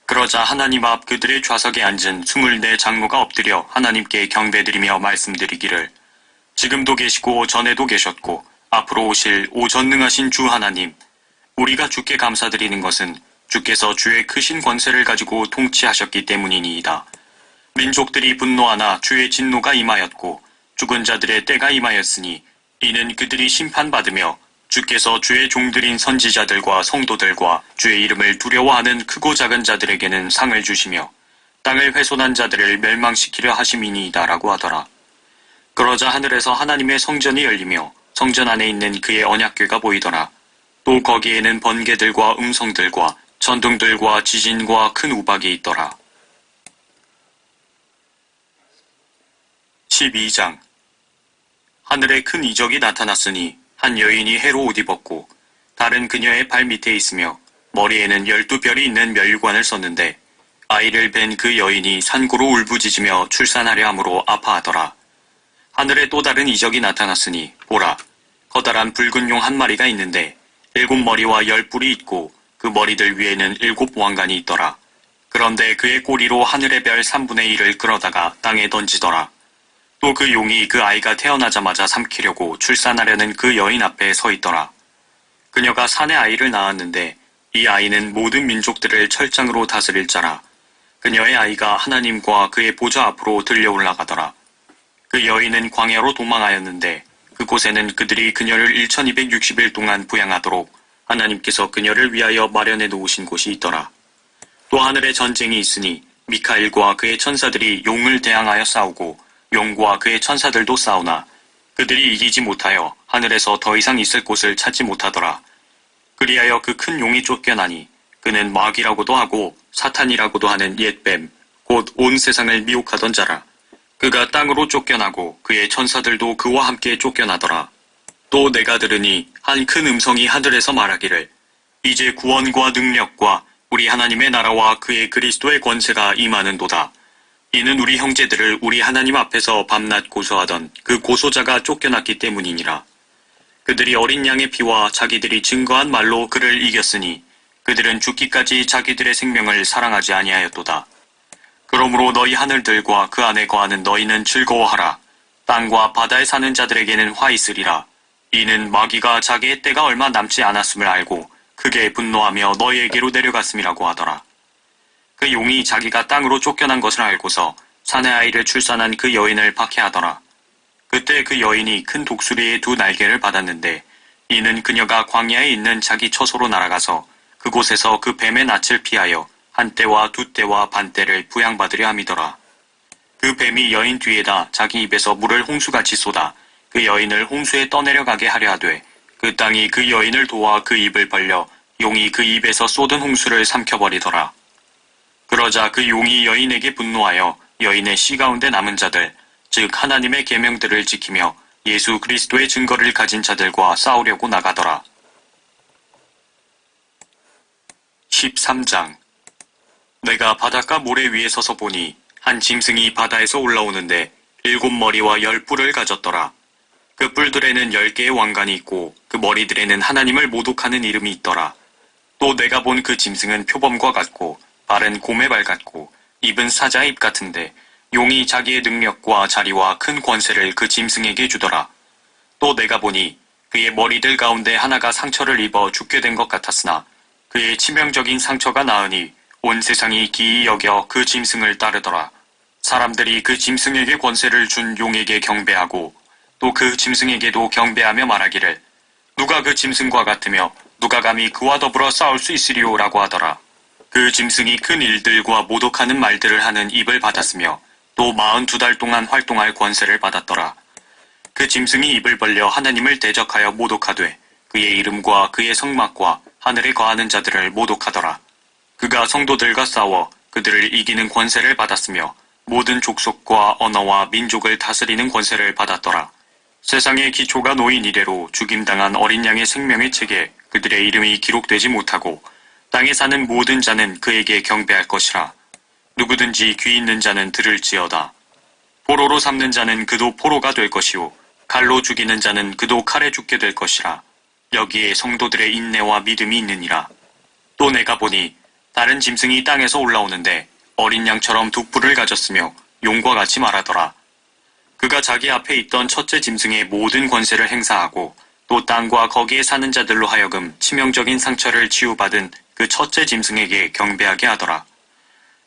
그러자 하나님 앞 그들의 좌석에 앉은 24 장로가 엎드려 하나님께 경배드리며 말씀드리기를 지금도 계시고 전에도 계셨고 앞으로 오실 오전능하신 주 하나님, 우리가 주께 감사드리는 것은 주께서 주의 크신 권세를 가지고 통치하셨기 때문이니이다. 민족들이 분노하나 주의 진노가 임하였고 죽은 자들의 때가 임하였으니 이는 그들이 심판받으며 주께서 주의 종들인 선지자들과 성도들과 주의 이름을 두려워하는 크고 작은 자들에게는 상을 주시며 땅을 훼손한 자들을 멸망시키려 하심이니이다라고 하더라. 그러자 하늘에서 하나님의 성전이 열리며 성전 안에 있는 그의 언약궤가 보이더라. 또 거기에는 번개들과 음성들과 전등들과 지진과 큰 우박이 있더라. 12장. 하늘에 큰 이적이 나타났으니 한 여인이 해로 옷 입었고 다른 그녀의 발 밑에 있으며 머리에는 12별이 있는 멸관을 썼는데 아이를 뵌 그 여인이 산고로 울부짖으며 출산하려 함으로 아파하더라. 하늘에 또 다른 이적이 나타났으니 보라, 커다란 붉은 용 한 마리가 있는데 7머리와 10뿔이 있고 그 머리들 위에는 7왕관이 있더라. 그런데 그의 꼬리로 하늘의 별 3분의 1을 끌어다가 땅에 던지더라. 또 그 용이 그 아이가 태어나자마자 삼키려고 출산하려는 그 여인 앞에 서 있더라. 그녀가 산에 아이를 낳았는데 이 아이는 모든 민족들을 철장으로 다스릴 자라. 그녀의 아이가 하나님과 그의 보좌 앞으로 들려 올라가더라. 그 여인은 광야로 도망하였는데 그곳에는 그들이 그녀를 1260일 동안 부양하도록 하나님께서 그녀를 위하여 마련해 놓으신 곳이 있더라. 또 하늘에 전쟁이 있으니 미카엘과 그의 천사들이 용을 대항하여 싸우고 용과 그의 천사들도 싸우나 그들이 이기지 못하여 하늘에서 더 이상 있을 곳을 찾지 못하더라. 그리하여 그 큰 용이 쫓겨나니 그는 마귀라고도 하고 사탄이라고도 하는 옛뱀 곧 온 세상을 미혹하던 자라. 그가 땅으로 쫓겨나고 그의 천사들도 그와 함께 쫓겨나더라. 또 내가 들으니 한 큰 음성이 하늘에서 말하기를 이제 구원과 능력과 우리 하나님의 나라와 그의 그리스도의 권세가 임하는도다. 이는 우리 형제들을 우리 하나님 앞에서 밤낮 고소하던 그 고소자가 쫓겨났기 때문이니라. 그들이 어린 양의 피와 자기들이 증거한 말로 그를 이겼으니 그들은 죽기까지 자기들의 생명을 사랑하지 아니하였도다. 그러므로 너희 하늘들과 그 안에 거하는 너희는 즐거워하라. 땅과 바다에 사는 자들에게는 화 있으리라. 이는 마귀가 자기의 때가 얼마 남지 않았음을 알고 크게 분노하며 너희에게로 내려갔음이라고 하더라. 그 용이 자기가 땅으로 쫓겨난 것을 알고서 산의 아이를 출산한 그 여인을 박해하더라. 그때 그 여인이 큰 독수리의 2 날개를 받았는데 이는 그녀가 광야에 있는 자기 처소로 날아가서 그곳에서 그 뱀의 낯을 피하여 1때와 2때와 반때를 부양받으려 함이더라. 그 뱀이 여인 뒤에다 자기 입에서 물을 홍수같이 쏟아 그 여인을 홍수에 떠내려가게 하려 하되 그 땅이 그 여인을 도와 그 입을 벌려 용이 그 입에서 쏟은 홍수를 삼켜버리더라. 그러자 그 용이 여인에게 분노하여 여인의 씨 가운데 남은 자들, 즉 하나님의 계명들을 지키며 예수 그리스도의 증거를 가진 자들과 싸우려고 나가더라. 13장. 내가 바닷가 모래 위에 서서 보니 한 짐승이 바다에서 올라오는데 7머리와 10뿔을 가졌더라. 그 뿔들에는 10개의 왕관이 있고 그 머리들에는 하나님을 모독하는 이름이 있더라. 또 내가 본 그 짐승은 표범과 같고 발은 곰의 발 같고 입은 사자의 입 같은데 용이 자기의 능력과 자리와 큰 권세를 그 짐승에게 주더라. 또 내가 보니 그의 머리들 가운데 하나가 상처를 입어 죽게 된 것 같았으나 그의 치명적인 상처가 나으니 온 세상이 기이 여겨 그 짐승을 따르더라. 사람들이 그 짐승에게 권세를 준 용에게 경배하고 또 그 짐승에게도 경배하며 말하기를 누가 그 짐승과 같으며 누가 감히 그와 더불어 싸울 수 있으리오라고 하더라. 그 짐승이 큰 일들과 모독하는 말들을 하는 입을 받았으며 또 42달 동안 활동할 권세를 받았더라. 그 짐승이 입을 벌려 하나님을 대적하여 모독하되 그의 이름과 그의 성막과 하늘에 거하는 자들을 모독하더라. 그가 성도들과 싸워 그들을 이기는 권세를 받았으며 모든 족속과 언어와 민족을 다스리는 권세를 받았더라. 세상의 기초가 놓인 이래로 죽임당한 어린 양의 생명의 책에 그들의 이름이 기록되지 못하고 땅에 사는 모든 자는 그에게 경배할 것이라. 누구든지 귀 있는 자는 들을지어다. 포로로 삼는 자는 그도 포로가 될 것이요 칼로 죽이는 자는 그도 칼에 죽게 될 것이라. 여기에 성도들의 인내와 믿음이 있느니라. 또 내가 보니 다른 짐승이 땅에서 올라오는데 어린 양처럼 2뿔을 가졌으며 용과 같이 말하더라. 그가 자기 앞에 있던 첫째 짐승의 모든 권세를 행사하고 또 땅과 거기에 사는 자들로 하여금 치명적인 상처를 치유받은 그 첫째 짐승에게 경배하게 하더라.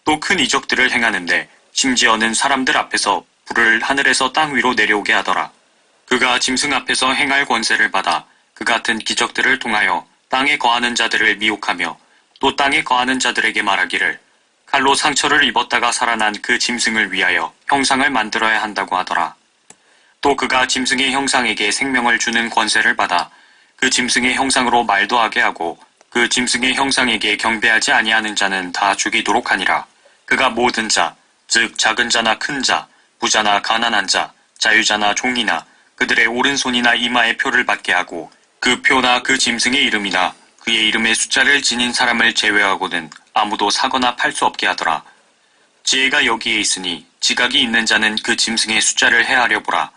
또 큰 이적들을 행하는데 심지어는 사람들 앞에서 불을 하늘에서 땅 위로 내려오게 하더라. 그가 짐승 앞에서 행할 권세를 받아 그 같은 기적들을 통하여 땅에 거하는 자들을 미혹하며 또 땅에 거하는 자들에게 말하기를 칼로 상처를 입었다가 살아난 그 짐승을 위하여 형상을 만들어야 한다고 하더라. 또 그가 짐승의 형상에게 생명을 주는 권세를 받아 그 짐승의 형상으로 말도 하게 하고 그 짐승의 형상에게 경배하지 아니하는 자는 다 죽이도록 하니라. 그가 모든 자, 즉 작은 자나 큰 자, 부자나 가난한 자, 자유자나 종이나 그들의 오른손이나 이마에 표를 받게 하고 그 표나 그 짐승의 이름이나 그의 이름의 숫자를 지닌 사람을 제외하고는 아무도 사거나 팔 수 없게 하더라. 지혜가 여기에 있으니 지각이 있는 자는 그 짐승의 숫자를 헤아려 보라.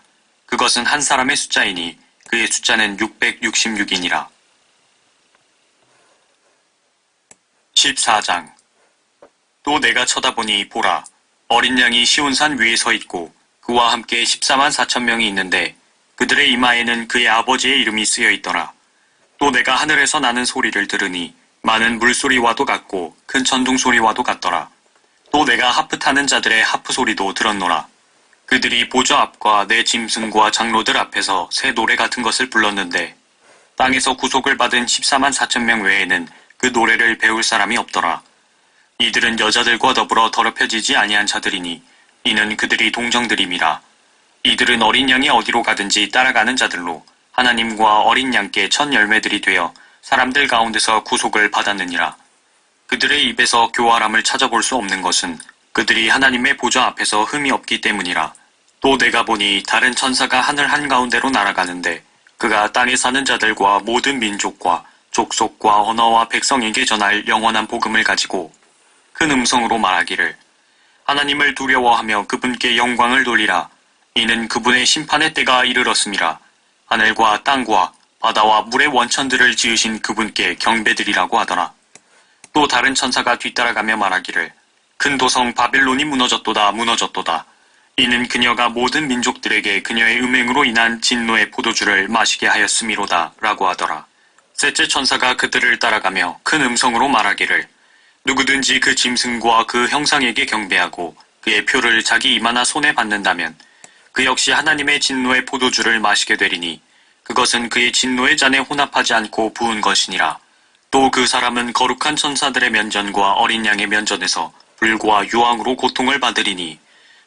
그것은 한 사람의 숫자이니 그의 숫자는 666이니라. 14장. 또 내가 쳐다보니 보라, 어린 양이 시온산 위에 서 있고 그와 함께 14만 4천 명이 있는데 그들의 이마에는 그의 아버지의 이름이 쓰여 있더라. 또 내가 하늘에서 나는 소리를 들으니 많은 물소리와도 같고 큰 천둥소리와도 같더라. 또 내가 하프 타는 자들의 하프 소리도 들었노라. 그들이 보좌 앞과 내 짐승과 장로들 앞에서 새 노래 같은 것을 불렀는데 땅에서 구속을 받은 14만 4천 명 외에는 그 노래를 배울 사람이 없더라. 이들은 여자들과 더불어 더럽혀지지 아니한 자들이니 이는 그들이 동정들임이라. 이들은 어린 양이 어디로 가든지 따라가는 자들로 하나님과 어린 양께 첫 열매들이 되어 사람들 가운데서 구속을 받았느니라. 그들의 입에서 교활함을 찾아볼 수 없는 것은 그들이 하나님의 보좌 앞에서 흠이 없기 때문이라. 또 내가 보니 다른 천사가 하늘 한가운데로 날아가는데 그가 땅에 사는 자들과 모든 민족과 족속과 언어와 백성에게 전할 영원한 복음을 가지고 큰 음성으로 말하기를 하나님을 두려워하며 그분께 영광을 돌리라. 이는 그분의 심판의 때가 이르렀음이라. 하늘과 땅과 바다와 물의 원천들을 지으신 그분께 경배드리라고 하더라. 또 다른 천사가 뒤따라가며 말하기를 큰 도성 바벨론이 무너졌도다 무너졌도다. 이는 그녀가 모든 민족들에게 그녀의 음행으로 인한 진노의 포도주를 마시게 하였음이로다 라고 하더라. 셋째 천사가 그들을 따라가며 큰 음성으로 말하기를 누구든지 그 짐승과 그 형상에게 경배하고 그의 표를 자기 이마나 손에 받는다면 그 역시 하나님의 진노의 포도주를 마시게 되리니 그것은 그의 진노의 잔에 혼합하지 않고 부은 것이니라. 또 그 사람은 거룩한 천사들의 면전과 어린 양의 면전에서 불과 유황으로 고통을 받으리니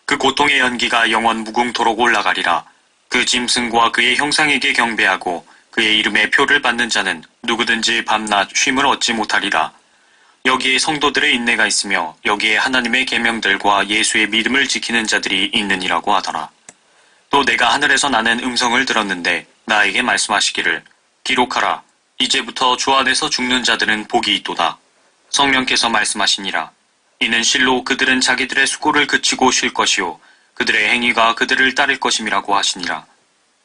그 고통의 연기가 영원 무궁토록 올라가리라. 그 짐승과 그의 형상에게 경배하고 그의 이름의 표를 받는 자는 누구든지 밤낮 쉼을 얻지 못하리라. 여기에 성도들의 인내가 있으며 여기에 하나님의 계명들과 예수의 믿음을 지키는 자들이 있느니라고 하더라. 또 내가 하늘에서 나는 음성을 들었는데 나에게 말씀하시기를 기록하라. 이제부터 주 안에서 죽는 자들은 복이 있도다. 성령께서 말씀하시니라. 이는 실로 그들은 자기들의 수고를 그치고 쉴 것이요 그들의 행위가 그들을 따를 것임이라고 하시니라.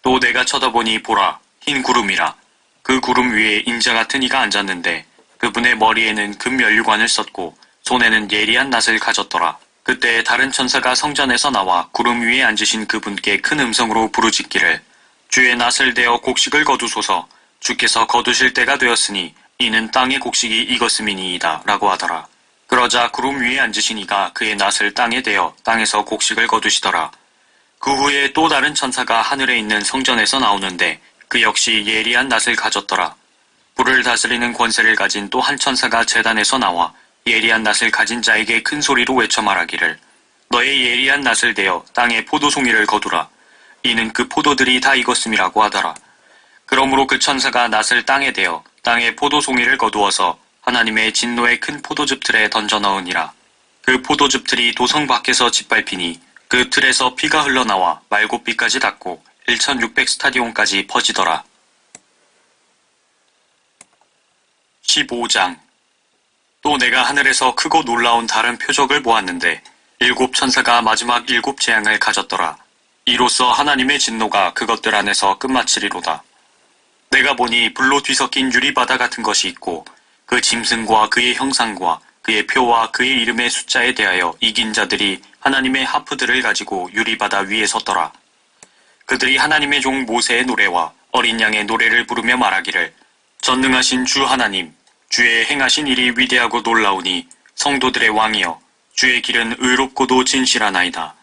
또 내가 쳐다보니 보라, 흰 구름이라. 그 구름 위에 인자 같은 이가 앉았는데 그분의 머리에는 금면류관을 썼고 손에는 예리한 낫을 가졌더라. 그때 다른 천사가 성전에서 나와 구름 위에 앉으신 그분께 큰 음성으로 부르짖기를 주의 낫을 대어 곡식을 거두소서. 주께서 거두실 때가 되었으니 이는 땅의 곡식이 익었음이니이다 라고 하더라. 그러자 구름 위에 앉으신 이가 그의 낫을 땅에 대어 땅에서 곡식을 거두시더라. 그 후에 또 다른 천사가 하늘에 있는 성전에서 나오는데 그 역시 예리한 낫을 가졌더라. 불을 다스리는 권세를 가진 또 한 천사가 제단에서 나와 예리한 낫을 가진 자에게 큰 소리로 외쳐 말하기를 너의 예리한 낫을 대어 땅에 포도송이를 거두라. 이는 그 포도들이 다 익었음이라고 하더라. 그러므로 그 천사가 낫을 땅에 대어 땅에 포도송이를 거두어서 하나님의 진노의 큰 포도즙 틀에 던져 넣으니라. 그 포도즙 틀이 도성 밖에서 짓밟히니 그 틀에서 피가 흘러나와 말곶비까지 닿고 1600 스타디온까지 퍼지더라. 15장. 또 내가 하늘에서 크고 놀라운 다른 표적을 보았는데 일곱 천사가 마지막 일곱 재앙을 가졌더라. 이로써 하나님의 진노가 그것들 안에서 끝마치리로다. 내가 보니 불로 뒤섞인 유리바다 같은 것이 있고 그 짐승과 그의 형상과 그의 표와 그의 이름의 숫자에 대하여 이긴 자들이 하나님의 하프들을 가지고 유리바다 위에 섰더라. 그들이 하나님의 종 모세의 노래와 어린 양의 노래를 부르며 말하기를 전능하신 주 하나님, 주의 행하신 일이 위대하고 놀라우니 성도들의 왕이여 주의 길은 의롭고도 진실하나이다.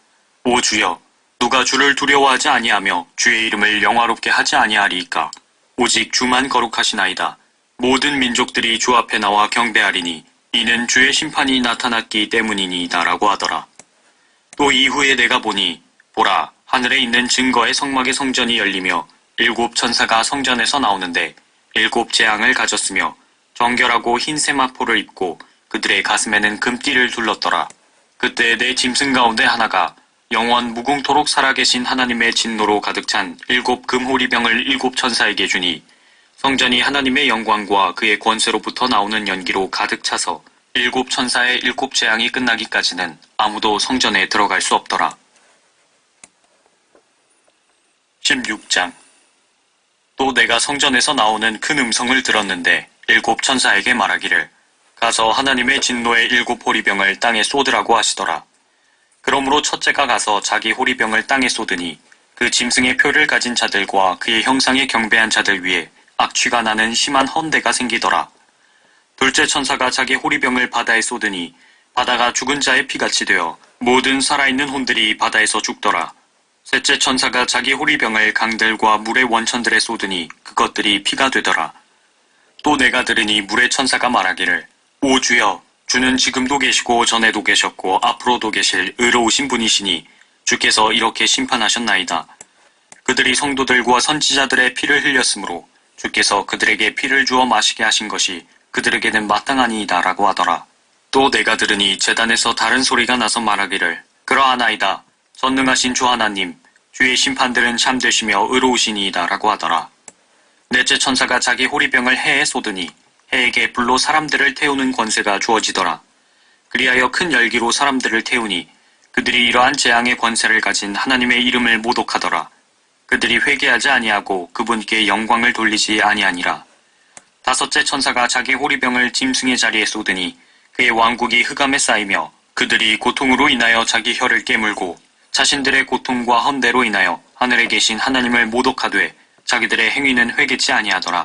오 주여, 누가 주를 두려워하지 아니하며 주의 이름을 영화롭게 하지 아니하리이까. 오직 주만 거룩하시나이다. 모든 민족들이 주 앞에 나와 경배하리니 이는 주의 심판이 나타났기 때문이니이다 라고 하더라. 또 이후에 내가 보니 보라, 하늘에 있는 증거의 성막의 성전이 열리며 일곱 천사가 성전에서 나오는데 일곱 재앙을 가졌으며 정결하고 흰 세마포를 입고 그들의 가슴에는 금띠를 둘렀더라. 그때 내 짐승 가운데 하나가 영원 무궁토록 살아계신 하나님의 진노로 가득 찬 7 금호리병을 7 천사에게 주니 성전이 하나님의 영광과 그의 권세로부터 나오는 연기로 가득 차서 7 천사의 7 재앙이 끝나기까지는 아무도 성전에 들어갈 수 없더라. 16장. 또 내가 성전에서 나오는 큰 음성을 들었는데 7 천사에게 말하기를 가서 하나님의 진노의 7 호리병을 땅에 쏟으라고 하시더라. 그러므로 첫째가 가서 자기 호리병을 땅에 쏟으니 그 짐승의 표를 가진 자들과 그의 형상에 경배한 자들 위에 악취가 나는 심한 헌대가 생기더라. 둘째 천사가 자기 호리병을 바다에 쏟으니 바다가 죽은 자의 피같이 되어 모든 살아있는 혼들이 바다에서 죽더라. 셋째 천사가 자기 호리병을 강들과 물의 원천들에 쏟으니 그것들이 피가 되더라. 또 내가 들으니 물의 천사가 말하기를 오 주여, 주는 지금도 계시고 전에도 계셨고 앞으로도 계실 의로우신 분이시니 주께서 이렇게 심판하셨나이다. 그들이 성도들과 선지자들의 피를 흘렸으므로 주께서 그들에게 피를 주어 마시게 하신 것이 그들에게는 마땅하니이다 라고 하더라. 또 내가 들으니 제단에서 다른 소리가 나서 말하기를 그러하나이다. 전능하신 주 하나님, 주의 심판들은 참되시며 의로우시니이다 라고 하더라. 넷째 천사가 자기 호리병을 해에 쏟으니 해에게 불로 사람들을 태우는 권세가 주어지더라. 그리하여 큰 열기로 사람들을 태우니 그들이 이러한 재앙의 권세를 가진 하나님의 이름을 모독하더라. 그들이 회개하지 아니하고 그분께 영광을 돌리지 아니하니라. 다섯째 천사가 자기 호리병을 짐승의 자리에 쏟으니 그의 왕국이 흑암에 쌓이며 그들이 고통으로 인하여 자기 혀를 깨물고 자신들의 고통과 헌대로 인하여 하늘에 계신 하나님을 모독하되 자기들의 행위는 회개치 아니하더라.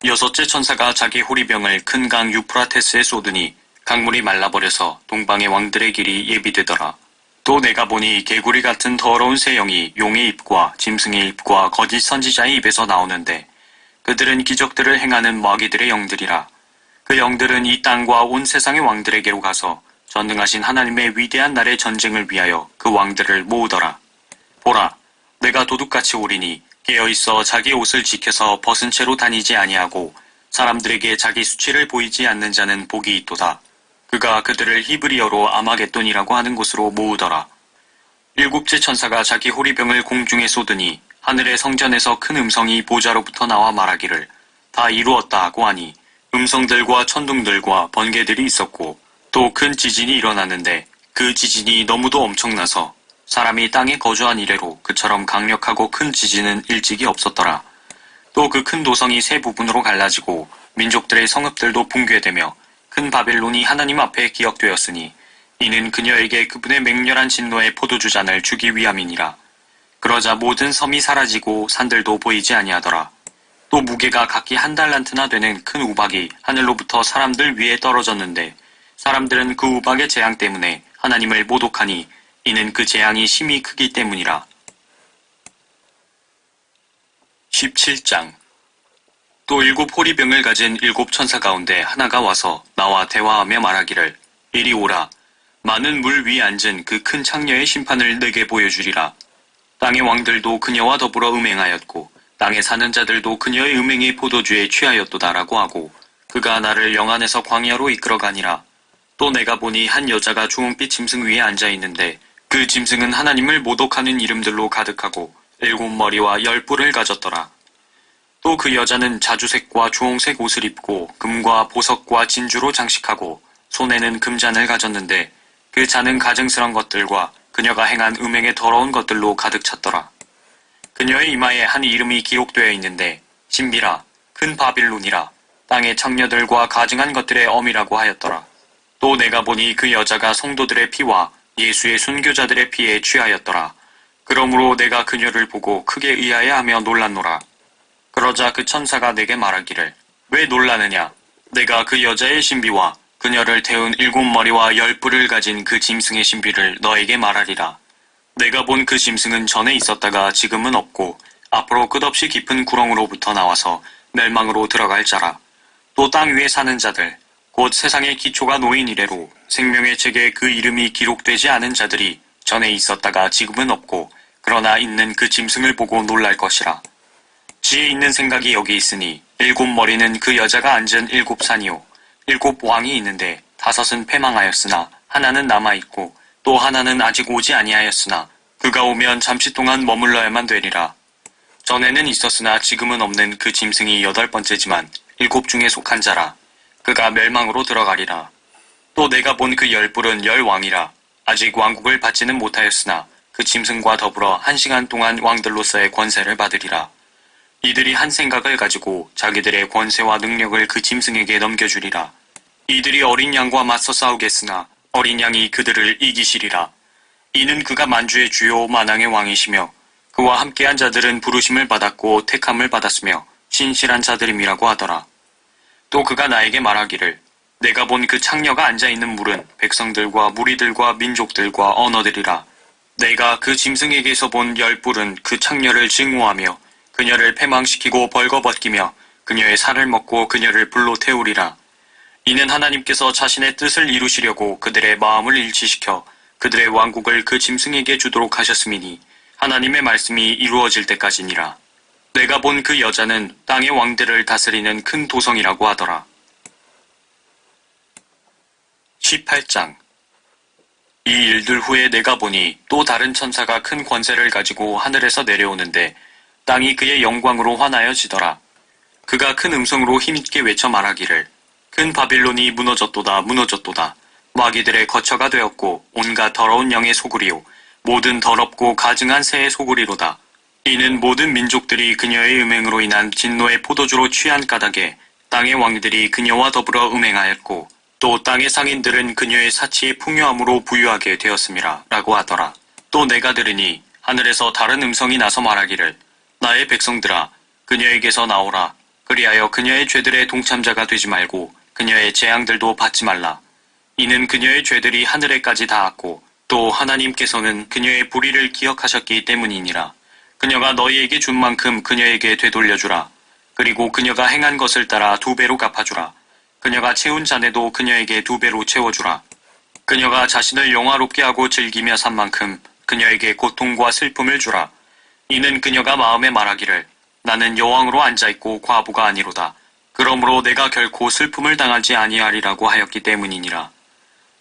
여섯째 천사가 자기 호리병을 큰 강 유프라테스에 쏟으니 강물이 말라버려서 동방의 왕들의 길이 예비되더라. 또 내가 보니 개구리 같은 더러운 새 영이 용의 입과 짐승의 입과 거짓 선지자의 입에서 나오는데 그들은 기적들을 행하는 마귀들의 영들이라. 그 영들은 이 땅과 온 세상의 왕들에게로 가서 전능하신 하나님의 위대한 날의 전쟁을 위하여 그 왕들을 모으더라. 보라, 내가 도둑같이 오리니 깨어있어 자기 옷을 지켜서 벗은 채로 다니지 아니하고 사람들에게 자기 수치를 보이지 않는 자는 복이 있도다. 그가 그들을 히브리어로 아마겟돈이라고 하는 곳으로 모으더라. 일곱째 천사가 자기 호리병을 공중에 쏟으니 하늘의 성전에서 큰 음성이 보좌로부터 나와 말하기를 다 이루었다 하고 하니 음성들과 천둥들과 번개들이 있었고 또 큰 지진이 일어났는데 그 지진이 너무도 엄청나서 사람이 땅에 거주한 이래로 그처럼 강력하고 큰 지진은 일찍이 없었더라. 또 그 큰 도성이 세 부분으로 갈라지고 민족들의 성읍들도 붕괴되며 큰 바벨론이 하나님 앞에 기억되었으니 이는 그녀에게 그분의 맹렬한 진노의 포도주 잔을 주기 위함이니라. 그러자 모든 섬이 사라지고 산들도 보이지 아니하더라. 또 무게가 각기 1달란트나 되는 큰 우박이 하늘로부터 사람들 위에 떨어졌는데 사람들은 그 우박의 재앙 때문에 하나님을 모독하니 이는 그 재앙이 심히 크기 때문이라. 17장. 또 7 호리병을 가진 7 천사 가운데 하나가 와서 나와 대화하며 말하기를 이리 오라. 많은 물 위에 앉은 그 큰 창녀의 심판을 내게 보여주리라. 땅의 왕들도 그녀와 더불어 음행하였고 땅에 사는 자들도 그녀의 음행의 포도주에 취하였도다라고 하고 그가 나를 영안에서 광야로 이끌어가니라. 또 내가 보니 한 여자가 주홍빛 짐승 위에 앉아있는데 그 짐승은 하나님을 모독하는 이름들로 가득하고 7 머리와 10 뿔을 가졌더라. 또 그 여자는 자주색과 주홍색 옷을 입고 금과 보석과 진주로 장식하고 손에는 금잔을 가졌는데 그 잔은 가증스런 것들과 그녀가 행한 음행의 더러운 것들로 가득 찼더라. 그녀의 이마에 한 이름이 기록되어 있는데 신비라, 큰 바빌론이라, 땅의 창녀들과 가증한 것들의 어미라고 하였더라. 또 내가 보니 그 여자가 성도들의 피와 예수의 순교자들의 피에 취하였더라. 그러므로 내가 그녀를 보고 크게 의아해하며 놀랐노라. 그러자 그 천사가 내게 말하기를 왜 놀라느냐? 내가 그 여자의 신비와 그녀를 태운 7 머리와 10 뿔을 가진 그 짐승의 신비를 너에게 말하리라. 내가 본 그 짐승은 전에 있었다가 지금은 없고 앞으로 끝없이 깊은 구렁으로부터 나와서 멸망으로 들어갈 자라. 또 땅 위에 사는 자들 곧 세상의 기초가 놓인 이래로 생명의 책에 그 이름이 기록되지 않은 자들이 전에 있었다가 지금은 없고 그러나 있는 그 짐승을 보고 놀랄 것이라. 지혜 있는 생각이 여기 있으니 일곱 머리는 그 여자가 앉은 일곱 산이요. 일곱 왕이 있는데 다섯은 패망하였으나 하나는 남아있고 또 하나는 아직 오지 아니하였으나 그가 오면 잠시 동안 머물러야만 되리라. 전에는 있었으나 지금은 없는 그 짐승이 여덟 번째지만 일곱 중에 속한 자라. 그가 멸망으로 들어가리라. 또 내가 본 그 열 뿔은 열 왕이라. 아직 왕국을 받지는 못하였으나 그 짐승과 더불어 1시간 동안 왕들로서의 권세를 받으리라. 이들이 한 생각을 가지고 자기들의 권세와 능력을 그 짐승에게 넘겨주리라. 이들이 어린 양과 맞서 싸우겠으나 어린 양이 그들을 이기시리라. 이는 그가 만주의 주요 만왕의 왕이시며 그와 함께한 자들은 부르심을 받았고 택함을 받았으며 신실한 자들임이라고 하더라. 또 그가 나에게 말하기를 내가 본 그 창녀가 앉아있는 물은 백성들과 무리들과 민족들과 언어들이라. 내가 그 짐승에게서 본 열 뿔은 그 창녀를 증오하며 그녀를 패망시키고 벌거벗기며 그녀의 살을 먹고 그녀를 불로 태우리라. 이는 하나님께서 자신의 뜻을 이루시려고 그들의 마음을 일치시켜 그들의 왕국을 그 짐승에게 주도록 하셨음이니 하나님의 말씀이 이루어질 때까지니라. 내가 본 그 여자는 땅의 왕들을 다스리는 큰 도성이라고 하더라. 18장. 이 일들 후에 내가 보니 또 다른 천사가 큰 권세를 가지고 하늘에서 내려오는데 땅이 그의 영광으로 환하여지더라. 그가 큰 음성으로 힘있게 외쳐 말하기를 큰 바빌론이 무너졌도다 무너졌도다. 마귀들의 거처가 되었고 온갖 더러운 영의 소굴이요 모든 더럽고 가증한 새의 소굴이로다. 이는 모든 민족들이 그녀의 음행으로 인한 진노의 포도주로 취한 까닭에 땅의 왕들이 그녀와 더불어 음행하였고 또 땅의 상인들은 그녀의 사치의 풍요함으로 부유하게 되었음이라 라고 하더라. 또 내가 들으니 하늘에서 다른 음성이 나서 말하기를 나의 백성들아 그녀에게서 나오라. 그리하여 그녀의 죄들의 동참자가 되지 말고 그녀의 재앙들도 받지 말라. 이는 그녀의 죄들이 하늘에까지 닿았고 또 하나님께서는 그녀의 불의를 기억하셨기 때문이니라. 그녀가 너희에게 준 만큼 그녀에게 되돌려주라. 그리고 그녀가 행한 것을 따라 2배로 갚아주라. 그녀가 채운 잔에도 그녀에게 2배로 채워주라. 그녀가 자신을 영화롭게 하고 즐기며 산 만큼 그녀에게 고통과 슬픔을 주라. 이는 그녀가 마음에 말하기를 나는 여왕으로 앉아있고 과부가 아니로다. 그러므로 내가 결코 슬픔을 당하지 아니하리라고 하였기 때문이니라.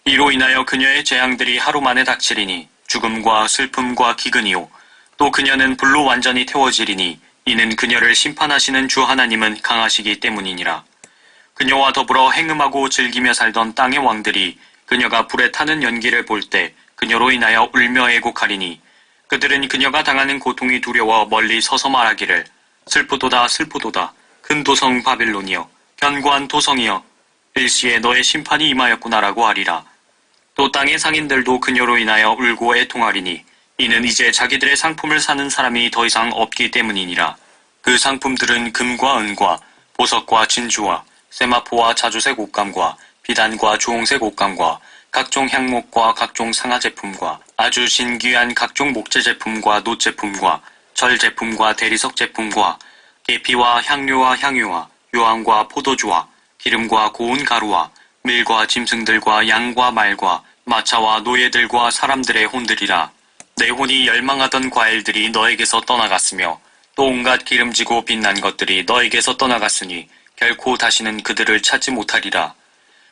이로 인하여 그녀의 재앙들이 하루 만에 닥치리니 죽음과 슬픔과 기근이요 또 그녀는 불로 완전히 태워지리니 이는 그녀를 심판하시는 주 하나님은 강하시기 때문이니라. 그녀와 더불어 행음하고 즐기며 살던 땅의 왕들이 그녀가 불에 타는 연기를 볼 때 그녀로 인하여 울며 애곡하리니 그들은 그녀가 당하는 고통이 두려워 멀리 서서 말하기를 슬프도다 슬프도다 큰 도성 바빌론이여 견고한 도성이여 일시에 너의 심판이 임하였구나라고 하리라. 또 땅의 상인들도 그녀로 인하여 울고 애통하리니 이는 이제 자기들의 상품을 사는 사람이 더 이상 없기 때문이니라. 그 상품들은 금과 은과 보석과 진주와 세마포와 자주색 옷감과 비단과 주홍색 옷감과 각종 향목과 각종 상하 제품과 아주 신기한 각종 목재 제품과 놋 제품과 절 제품과 대리석 제품과 계피와 향료와 향유와 유황과 포도주와 기름과 고운 가루와 밀과 짐승들과 양과 말과 마차와 노예들과 사람들의 혼들이라. 내 혼이 열망하던 과일들이 너에게서 떠나갔으며 또 온갖 기름지고 빛난 것들이 너에게서 떠나갔으니 결코 다시는 그들을 찾지 못하리라.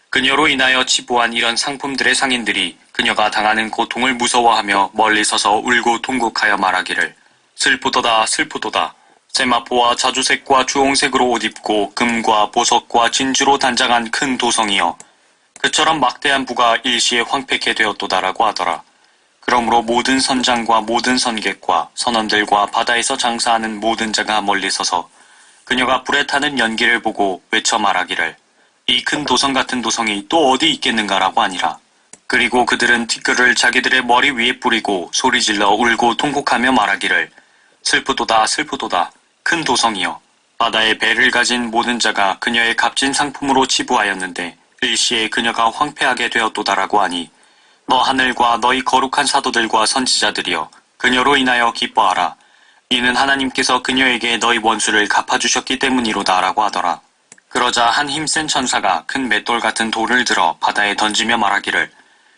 그녀로 인하여 치부한 이런 상품들의 상인들이 그녀가 당하는 고통을 무서워하며 멀리 서서 울고 통곡하여 말하기를 슬프도다 슬프도다. 세마포와 자주색과 주홍색으로 옷 입고 금과 보석과 진주로 단장한 큰 도성이여 그처럼 막대한 부가 일시에 황폐케 되었도다라고 하더라. 그러므로 모든 선장과 모든 선객과 선원들과 바다에서 장사하는 모든 자가 멀리 서서 그녀가 불에 타는 연기를 보고 외쳐 말하기를 이 큰 도성 같은 도성이 또 어디 있겠는가라고 하니라. 그리고 그들은 티끌을 자기들의 머리 위에 뿌리고 소리질러 울고 통곡하며 말하기를 슬프도다 슬프도다 큰 도성이여 바다에 배를 가진 모든 자가 그녀의 값진 상품으로 치부하였는데 일시에 그녀가 황폐하게 되었도다라고 하니 너 하늘과 너희 거룩한 사도들과 선지자들이여 그녀로 인하여 기뻐하라. 이는 하나님께서 그녀에게 너희 원수를 갚아주셨기 때문이로다라고 하더라. 그러자 한 힘센 천사가 큰 맷돌 같은 돌을 들어 바다에 던지며 말하기를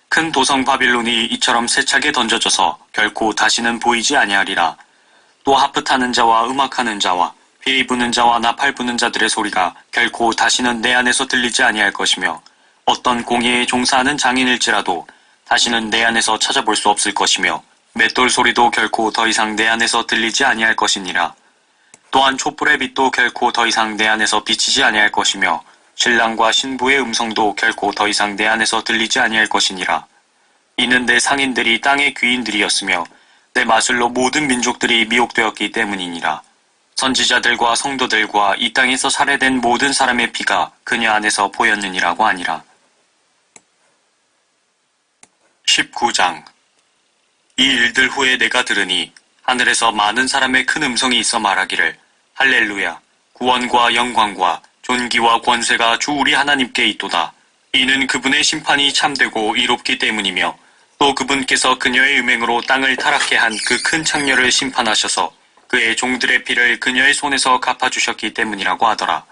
큰 도성 바빌론이 이처럼 세차게 던져져서 결코 다시는 보이지 아니하리라. 또 하프 타는 자와 음악하는 자와 피 부는 자와 나팔 부는 자들의 소리가 결코 다시는 내 안에서 들리지 아니할 것이며 어떤 공예에 종사하는 장인일지라도 다시는 내 안에서 찾아볼 수 없을 것이며 맷돌 소리도 결코 더 이상 내 안에서 들리지 아니할 것이니라. 또한 촛불의 빛도 결코 더 이상 내 안에서 비치지 아니할 것이며 신랑과 신부의 음성도 결코 더 이상 내 안에서 들리지 아니할 것이니라. 이는 내 상인들이 땅의 귀인들이었으며 내 마술로 모든 민족들이 미혹되었기 때문이니라. 선지자들과 성도들과 이 땅에서 살해된 모든 사람의 피가 그녀 안에서 보였느니라고 하니라. 19장. 이 일들 후에 내가 들으니 하늘에서 많은 사람의 큰 음성이 있어 말하기를 할렐루야, 구원과 영광과 존귀와 권세가 주 우리 하나님께 있도다. 이는 그분의 심판이 참되고 이롭기 때문이며 또 그분께서 그녀의 음행으로 땅을 타락케 한 그 큰 창녀를 심판하셔서 그의 종들의 피를 그녀의 손에서 갚아주셨기 때문이라고 하더라.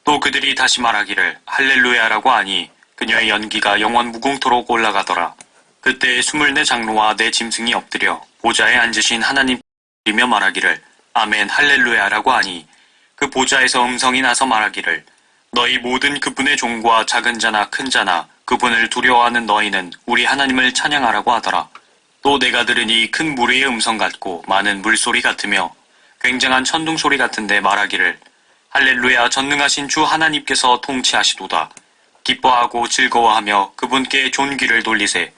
또 그들이 다시 말하기를 할렐루야라고 하니 그녀의 연기가 영원 무궁토록 올라가더라. 그때 24 장로와 내 짐승이 엎드려 보좌에 앉으신 하나님이며 말하기를 아멘 할렐루야라고 하니 그 보좌에서 음성이 나서 말하기를 너희 모든 그분의 종과 작은 자나 큰 자나 그분을 두려워하는 너희는 우리 하나님을 찬양하라고 하더라. 또 내가 들으니 큰 무리의 음성 같고 많은 물소리 같으며 굉장한 천둥 소리 같은데 말하기를 할렐루야 전능하신 주 하나님께서 통치하시도다. 기뻐하고 즐거워하며 그분께 존귀를 돌리세.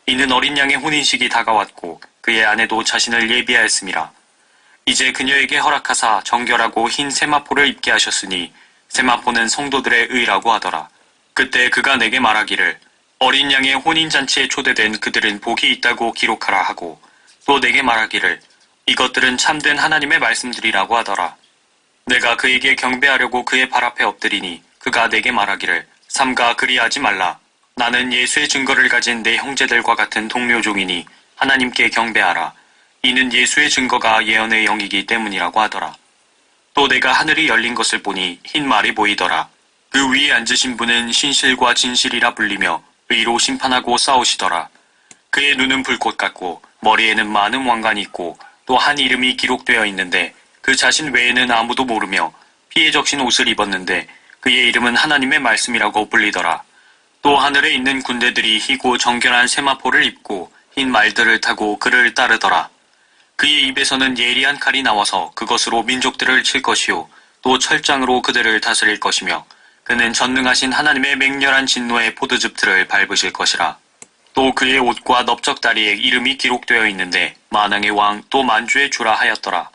이는 어린 양의 혼인식이 다가왔고 그의 아내도 자신을 예비하였음이라. 이제 그녀에게 허락하사 정결하고 흰 세마포를 입게 하셨으니 세마포는 성도들의 의라고 하더라. 그때 그가 내게 말하기를 어린 양의 혼인잔치에 초대된 그들은 복이 있다고 기록하라 하고 또 내게 말하기를 이것들은 참된 하나님의 말씀들이라고 하더라. 내가 그에게 경배하려고 그의 발 앞에 엎드리니 그가 내게 말하기를 삼가 그리하지 말라. 나는 예수의 증거를 가진 내 형제들과 같은 동료종이니 하나님께 경배하라. 이는 예수의 증거가 예언의 영이기 때문이라고 하더라. 또 내가 하늘이 열린 것을 보니 흰 말이 보이더라. 그 위에 앉으신 분은 신실과 진실이라 불리며 의로 심판하고 싸우시더라. 그의 눈은 불꽃 같고 머리에는 많은 왕관이 있고 또 한 이름이 기록되어 있는데 그 자신 외에는 아무도 모르며 피에 적신 옷을 입었는데 그의 이름은 하나님의 말씀이라고 불리더라. 또 하늘에 있는 군대들이 희고 정결한 세마포를 입고 흰 말들을 타고 그를 따르더라. 그의 입에서는 예리한 칼이 나와서 그것으로 민족들을 칠 것이요 또 철장으로 그들을 다스릴 것이며 그는 전능하신 하나님의 맹렬한 진노의 포도즙 틀을 밟으실 것이라. 또 그의 옷과 넓적다리에 이름이 기록되어 있는데 만왕의 왕 또 만주의 주라 하였더라.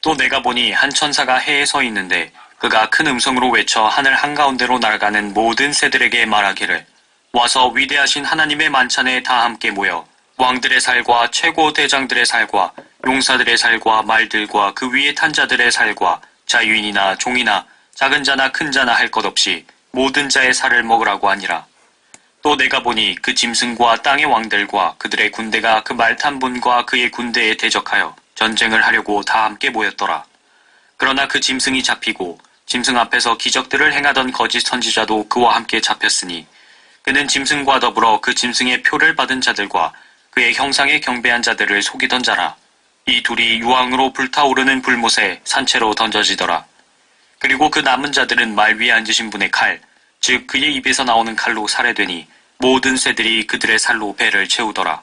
또 내가 보니 한 천사가 해에 서 있는데 그가 큰 음성으로 외쳐 하늘 한가운데로 날아가는 모든 새들에게 말하기를 와서 위대하신 하나님의 만찬에 다 함께 모여 왕들의 살과 최고 대장들의 살과 용사들의 살과 말들과 그 위에 탄 자들의 살과 자유인이나 종이나 작은 자나 큰 자나 할 것 없이 모든 자의 살을 먹으라고 하니라. 또 내가 보니 그 짐승과 땅의 왕들과 그들의 군대가 그 말 탄 분과 그의 군대에 대적하여 전쟁을 하려고 다 함께 모였더라. 그러나 그 짐승이 잡히고 짐승 앞에서 기적들을 행하던 거짓 선지자도 그와 함께 잡혔으니 그는 짐승과 더불어 그 짐승의 표를 받은 자들과 그의 형상에 경배한 자들을 속이던 자라. 이 둘이 유황으로 불타오르는 불못에 산채로 던져지더라. 그리고 그 남은 자들은 말 위에 앉으신 분의 칼, 즉 그의 입에서 나오는 칼로 살해되니 모든 새들이 그들의 살로 배를 채우더라.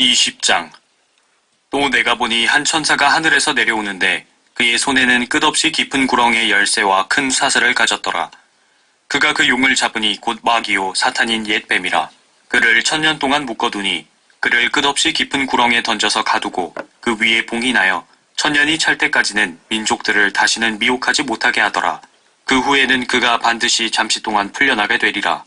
20장. 또 내가 보니 한 천사가 하늘에서 내려오는데 그의 손에는 끝없이 깊은 구렁의 열쇠와 큰 사슬을 가졌더라. 그가 그 용을 잡으니 곧 마귀요 사탄인 옛뱀이라. 그를 1000년 동안 묶어두니 그를 끝없이 깊은 구렁에 던져서 가두고 그 위에 봉이 나여 1000년이 찰 때까지는 민족들을 다시는 미혹하지 못하게 하더라. 그 후에는 그가 반드시 잠시 동안 풀려나게 되리라.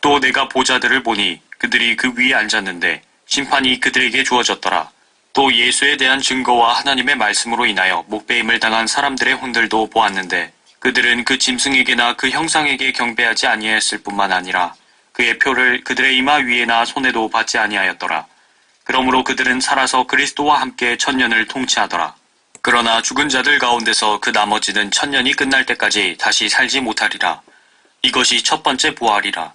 또 내가 보좌들을 보니 그들이 그 위에 앉았는데 심판이 그들에게 주어졌더라. 또 예수에 대한 증거와 하나님의 말씀으로 인하여 목배임을 당한 사람들의 혼들도 보았는데 그들은 그 짐승에게나 그 형상에게 경배하지 아니하였을 뿐만 아니라 그의 표를 그들의 이마 위에나 손에도 받지 아니하였더라. 그러므로 그들은 살아서 그리스도와 함께 1000년을 통치하더라. 그러나 죽은 자들 가운데서 그 나머지는 1000년이 끝날 때까지 다시 살지 못하리라. 이것이 첫 번째 부활이라.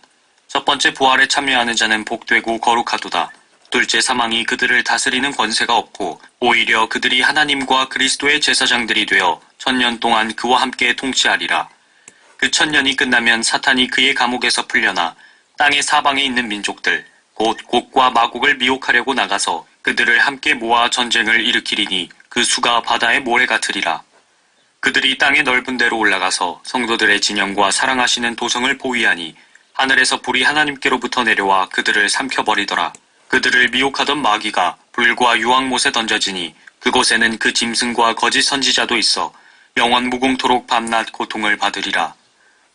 첫 번째 부활에 참여하는 자는 복되고 거룩하도다. 둘째 사망이 그들을 다스리는 권세가 없고 오히려 그들이 하나님과 그리스도의 제사장들이 되어 1000년 동안 그와 함께 통치하리라. 그 1000년이 끝나면 사탄이 그의 감옥에서 풀려나 땅의 사방에 있는 민족들 곧 곡과 마곡을 미혹하려고 나가서 그들을 함께 모아 전쟁을 일으키리니 그 수가 바다의 모래 같으리라. 그들이 땅의 넓은 데로 올라가서 성도들의 진영과 사랑하시는 도성을 포위하니 하늘에서 불이 하나님께로부터 내려와 그들을 삼켜버리더라. 그들을 미혹하던 마귀가 불과 유황못에 던져지니 그곳에는 그 짐승과 거짓 선지자도 있어 영원 무궁토록 밤낮 고통을 받으리라.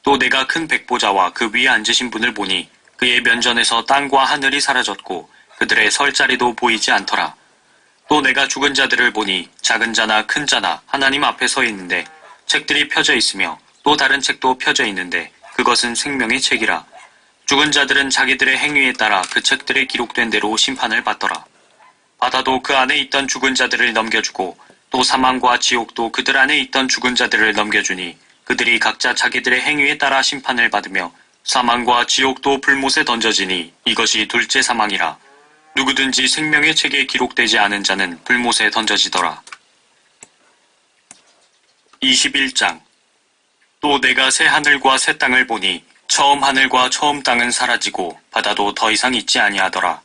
또 내가 큰 백보자와 그 위에 앉으신 분을 보니 그의 면전에서 땅과 하늘이 사라졌고 그들의 설 자리도 보이지 않더라. 또 내가 죽은 자들을 보니 작은 자나 큰 자나 하나님 앞에 서 있는데 책들이 펴져 있으며 또 다른 책도 펴져 있는데 그것은 생명의 책이라. 죽은 자들은 자기들의 행위에 따라 그 책들에 기록된 대로 심판을 받더라. 바다도 그 안에 있던 죽은 자들을 넘겨주고 또 사망과 지옥도 그들 안에 있던 죽은 자들을 넘겨주니 그들이 각자 자기들의 행위에 따라 심판을 받으며 사망과 지옥도 불못에 던져지니 이것이 둘째 사망이라. 누구든지 생명의 책에 기록되지 않은 자는 불못에 던져지더라. 21장. 또 내가 새 하늘과 새 땅을 보니 처음 하늘과 처음 땅은 사라지고 바다도 더 이상 있지 아니하더라.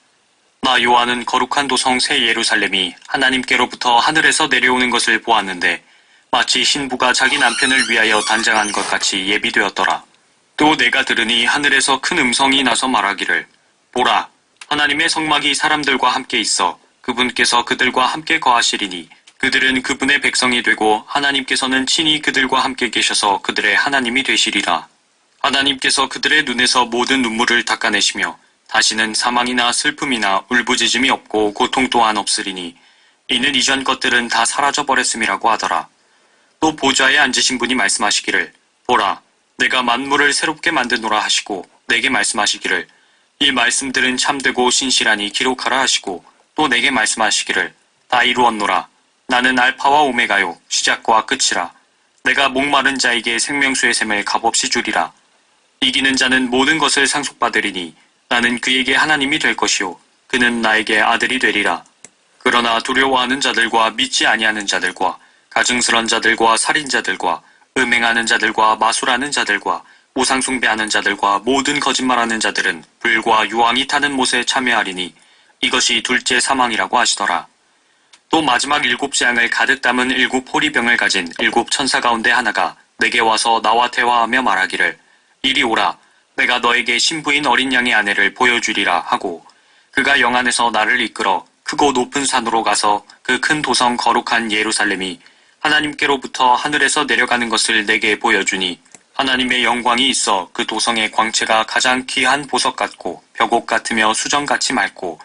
나 요한은 거룩한 도성 새 예루살렘이 하나님께로부터 하늘에서 내려오는 것을 보았는데 마치 신부가 자기 남편을 위하여 단장한 것 같이 예비되었더라. 또 내가 들으니 하늘에서 큰 음성이 나서 말하기를 보라, 하나님의 성막이 사람들과 함께 있어 그분께서 그들과 함께 거하시리니 그들은 그분의 백성이 되고 하나님께서는 친히 그들과 함께 계셔서 그들의 하나님이 되시리라. 하나님께서 그들의 눈에서 모든 눈물을 닦아내시며 다시는 사망이나 슬픔이나 울부짖음이 없고 고통 또한 없으리니 이는 이전 것들은 다 사라져버렸음이라고 하더라. 또 보좌에 앉으신 분이 말씀하시기를 보라, 내가 만물을 새롭게 만드노라 하시고 내게 말씀하시기를 이 말씀들은 참되고 신실하니 기록하라 하시고 또 내게 말씀하시기를 다 이루었노라. 나는 알파와 오메가요 시작과 끝이라. 내가 목마른 자에게 생명수의 샘을 값없이 주리라. 이기는 자는 모든 것을 상속받으리니 나는 그에게 하나님이 될 것이요 그는 나에게 아들이 되리라. 그러나 두려워하는 자들과 믿지 아니하는 자들과 가증스런 자들과 살인자들과 음행하는 자들과 마술하는 자들과 우상 숭배하는 자들과 모든 거짓말하는 자들은 불과 유황이 타는 못에 참여하리니 이것이 둘째 사망이라고 하시더라. 또 마지막 7 재앙을 가득 담은 7 호리병을 가진 7 천사 가운데 하나가 내게 와서 나와 대화하며 말하기를 이리 오라, 내가 너에게 신부인 어린 양의 아내를 보여주리라 하고 그가 영안에서 나를 이끌어 크고 높은 산으로 가서 그 큰 도성 거룩한 예루살렘이 하나님께로부터 하늘에서 내려가는 것을 내게 보여주니 하나님의 영광이 있어 그 도성의 광채가 가장 귀한 보석 같고 벽옥 같으며 수정같이 맑고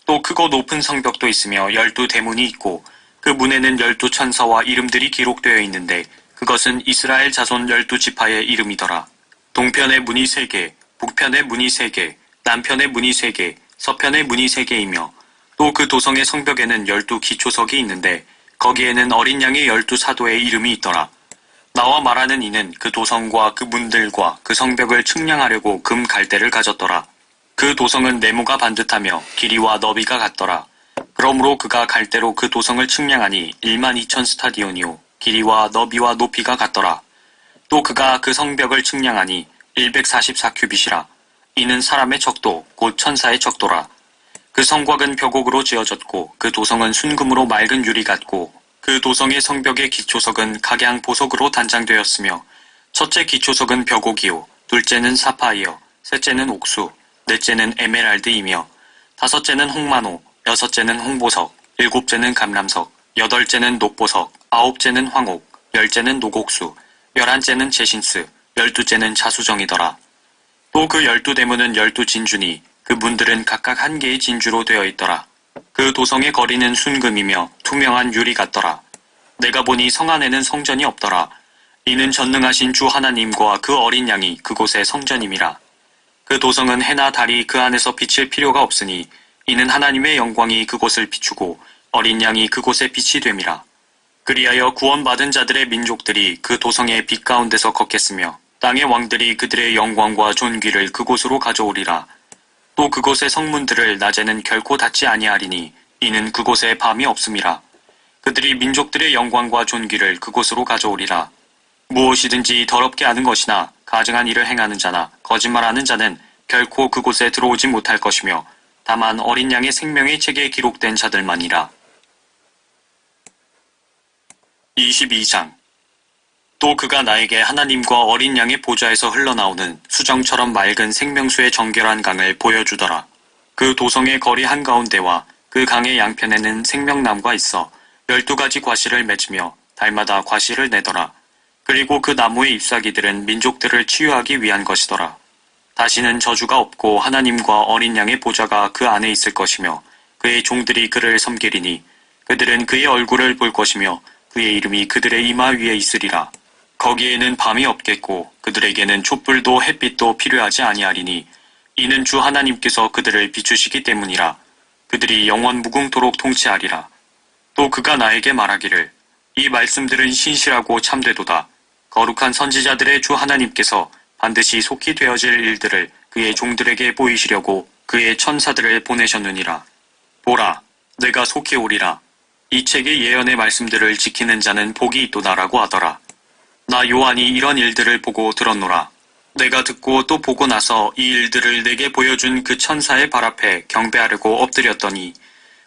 또 크고 높은 성벽도 있으며 12 대문이 있고 그 문에는 12 천사와 이름들이 기록되어 있는데 그것은 이스라엘 자손 12지파의 이름이더라. 동편의 문이 3개, 북편의 문이 3개, 남편의 문이 3개, 서편의 문이 3개이며 또 그 도성의 성벽에는 12 기초석이 있는데 거기에는 어린 양의 12 사도의 이름이 있더라. 나와 말하는 이는 그 도성과 그 문들과 그 성벽을 측량하려고 금 갈대를 가졌더라. 그 도성은 네모가 반듯하며 길이와 너비가 같더라. 그러므로 그가 갈대로 그 도성을 측량하니 12,000 스타디온이요 길이와 너비와 높이가 같더라. 또 그가 그 성벽을 측량하니 144큐빗이라. 이는 사람의 척도 곧 천사의 척도라. 그 성곽은 벽옥으로 지어졌고 그 도성은 순금으로 맑은 유리 같고 그 도성의 성벽의 기초석은 각양 보석으로 단장되었으며 첫째 기초석은 벽옥이요 둘째는 사파이어 셋째는 옥수 넷째는 에메랄드이며 다섯째는 홍마노 여섯째는 홍보석 일곱째는 감람석 여덟째는 녹보석 아홉째는 황옥 열째는 노곡수 11째는 제신스 12째는 자수정이더라. 또 그 12대문은 12진주니 그 문들은 각각 한 개의 진주로 되어 있더라. 그 도성의 거리는 순금이며 투명한 유리 같더라. 내가 보니 성 안에는 성전이 없더라. 이는 전능하신 주 하나님과 그 어린 양이 그곳의 성전임이라. 그 도성은 해나 달이 그 안에서 비칠 필요가 없으니 이는 하나님의 영광이 그곳을 비추고 어린 양이 그곳의 빛이 됨이라. 그리하여 구원받은 자들의 민족들이 그 도성의 빛 가운데서 걷겠으며 땅의 왕들이 그들의 영광과 존귀를 그곳으로 가져오리라. 또 그곳의 성문들을 낮에는 결코 닫지 아니하리니 이는 그곳에 밤이 없음이라. 그들이 민족들의 영광과 존귀를 그곳으로 가져오리라. 무엇이든지 더럽게 하는 것이나 가증한 일을 행하는 자나 거짓말하는 자는 결코 그곳에 들어오지 못할 것이며 다만 어린 양의 생명의 책에 기록된 자들만이라. 22장. 또 그가 나에게 하나님과 어린 양의 보좌에서 흘러나오는 수정처럼 맑은 생명수의 정결한 강을 보여주더라. 그 도성의 거리 한가운데와 그 강의 양편에는 생명나무가 있어 12가지 과실을 맺으며 달마다 과실을 내더라. 그리고 그 나무의 잎사귀들은 민족들을 치유하기 위한 것이더라. 다시는 저주가 없고 하나님과 어린 양의 보좌가 그 안에 있을 것이며 그의 종들이 그를 섬기리니 그들은 그의 얼굴을 볼 것이며 그의 이름이 그들의 이마 위에 있으리라. 거기에는 밤이 없겠고 그들에게는 촛불도 햇빛도 필요하지 아니하리니 이는 주 하나님께서 그들을 비추시기 때문이라. 그들이 영원 무궁토록 통치하리라. 또 그가 나에게 말하기를 이 말씀들은 신실하고 참되도다. 거룩한 선지자들의 주 하나님께서 반드시 속히 되어질 일들을 그의 종들에게 보이시려고 그의 천사들을 보내셨느니라. 보라, 내가 속히 오리라. 이 책의 예언의 말씀들을 지키는 자는 복이 있도다라고 하더라. 나 요한이 이런 일들을 보고 들었노라. 내가 듣고 또 보고 나서 이 일들을 내게 보여준 그 천사의 발 앞에 경배하려고 엎드렸더니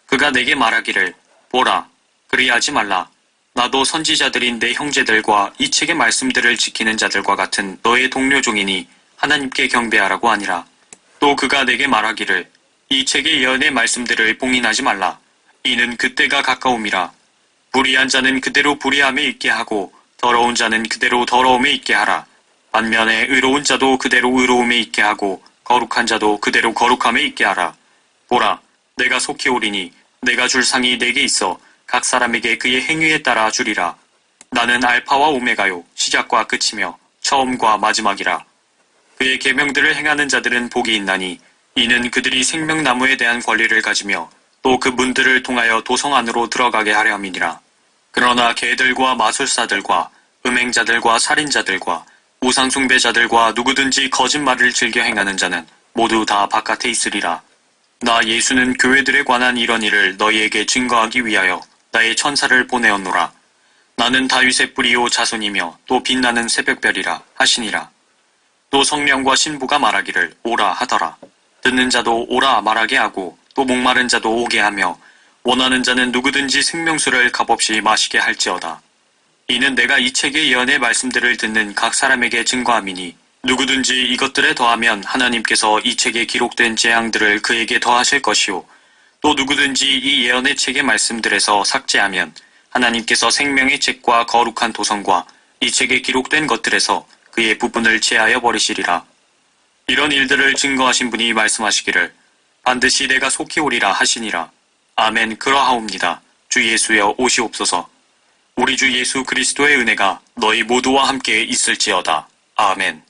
그가 내게 말하기를 보라, 그리하지 말라. 나도 선지자들인 내 형제들과 이 책의 말씀들을 지키는 자들과 같은 너의 동료 종이니 하나님께 경배하라고 하니라. 또 그가 내게 말하기를 이 책의 예언의 말씀들을 봉인하지 말라. 이는 그때가 가까움이라. 불의한 자는 그대로 불의함에 있게 하고 더러운 자는 그대로 더러움에 있게 하라. 반면에 의로운 자도 그대로 의로움에 있게 하고 거룩한 자도 그대로 거룩함에 있게 하라. 보라, 내가 속히 오리니 내가 줄 상이 내게 있어 각 사람에게 그의 행위에 따라 주리라. 나는 알파와 오메가요 시작과 끝이며 처음과 마지막이라. 그의 계명들을 행하는 자들은 복이 있나니 이는 그들이 생명나무에 대한 권리를 가지며 또 그 문들을 통하여 도성 안으로 들어가게 하려 함이니라. 그러나 개들과 마술사들과 음행자들과 살인자들과 우상숭배자들과 누구든지 거짓말을 즐겨 행하는 자는 모두 다 바깥에 있으리라. 나 예수는 교회들에 관한 이런 일을 너희에게 증거하기 위하여 나의 천사를 보내었노라. 나는 다윗의 뿌리요 자손이며 또 빛나는 새벽별이라 하시니라. 또 성령과 신부가 말하기를 오라 하더라. 듣는 자도 오라 말하게 하고 또 목마른 자도 오게 하며 원하는 자는 누구든지 생명수를 값없이 마시게 할지어다. 이는 내가 이 책의 예언의 말씀들을 듣는 각 사람에게 증거함이니 누구든지 이것들에 더하면 하나님께서 이 책에 기록된 재앙들을 그에게 더하실 것이요 또 누구든지 이 예언의 책의 말씀들에서 삭제하면 하나님께서 생명의 책과 거룩한 도성과 이 책에 기록된 것들에서 그의 부분을 제하여 버리시리라. 이런 일들을 증거하신 분이 말씀하시기를 반드시 내가 속히 오리라 하시니라. 아멘. 그러하옵니다. 주 예수여 오시옵소서. 우리 주 예수 그리스도의 은혜가 너희 모두와 함께 있을지어다. 아멘.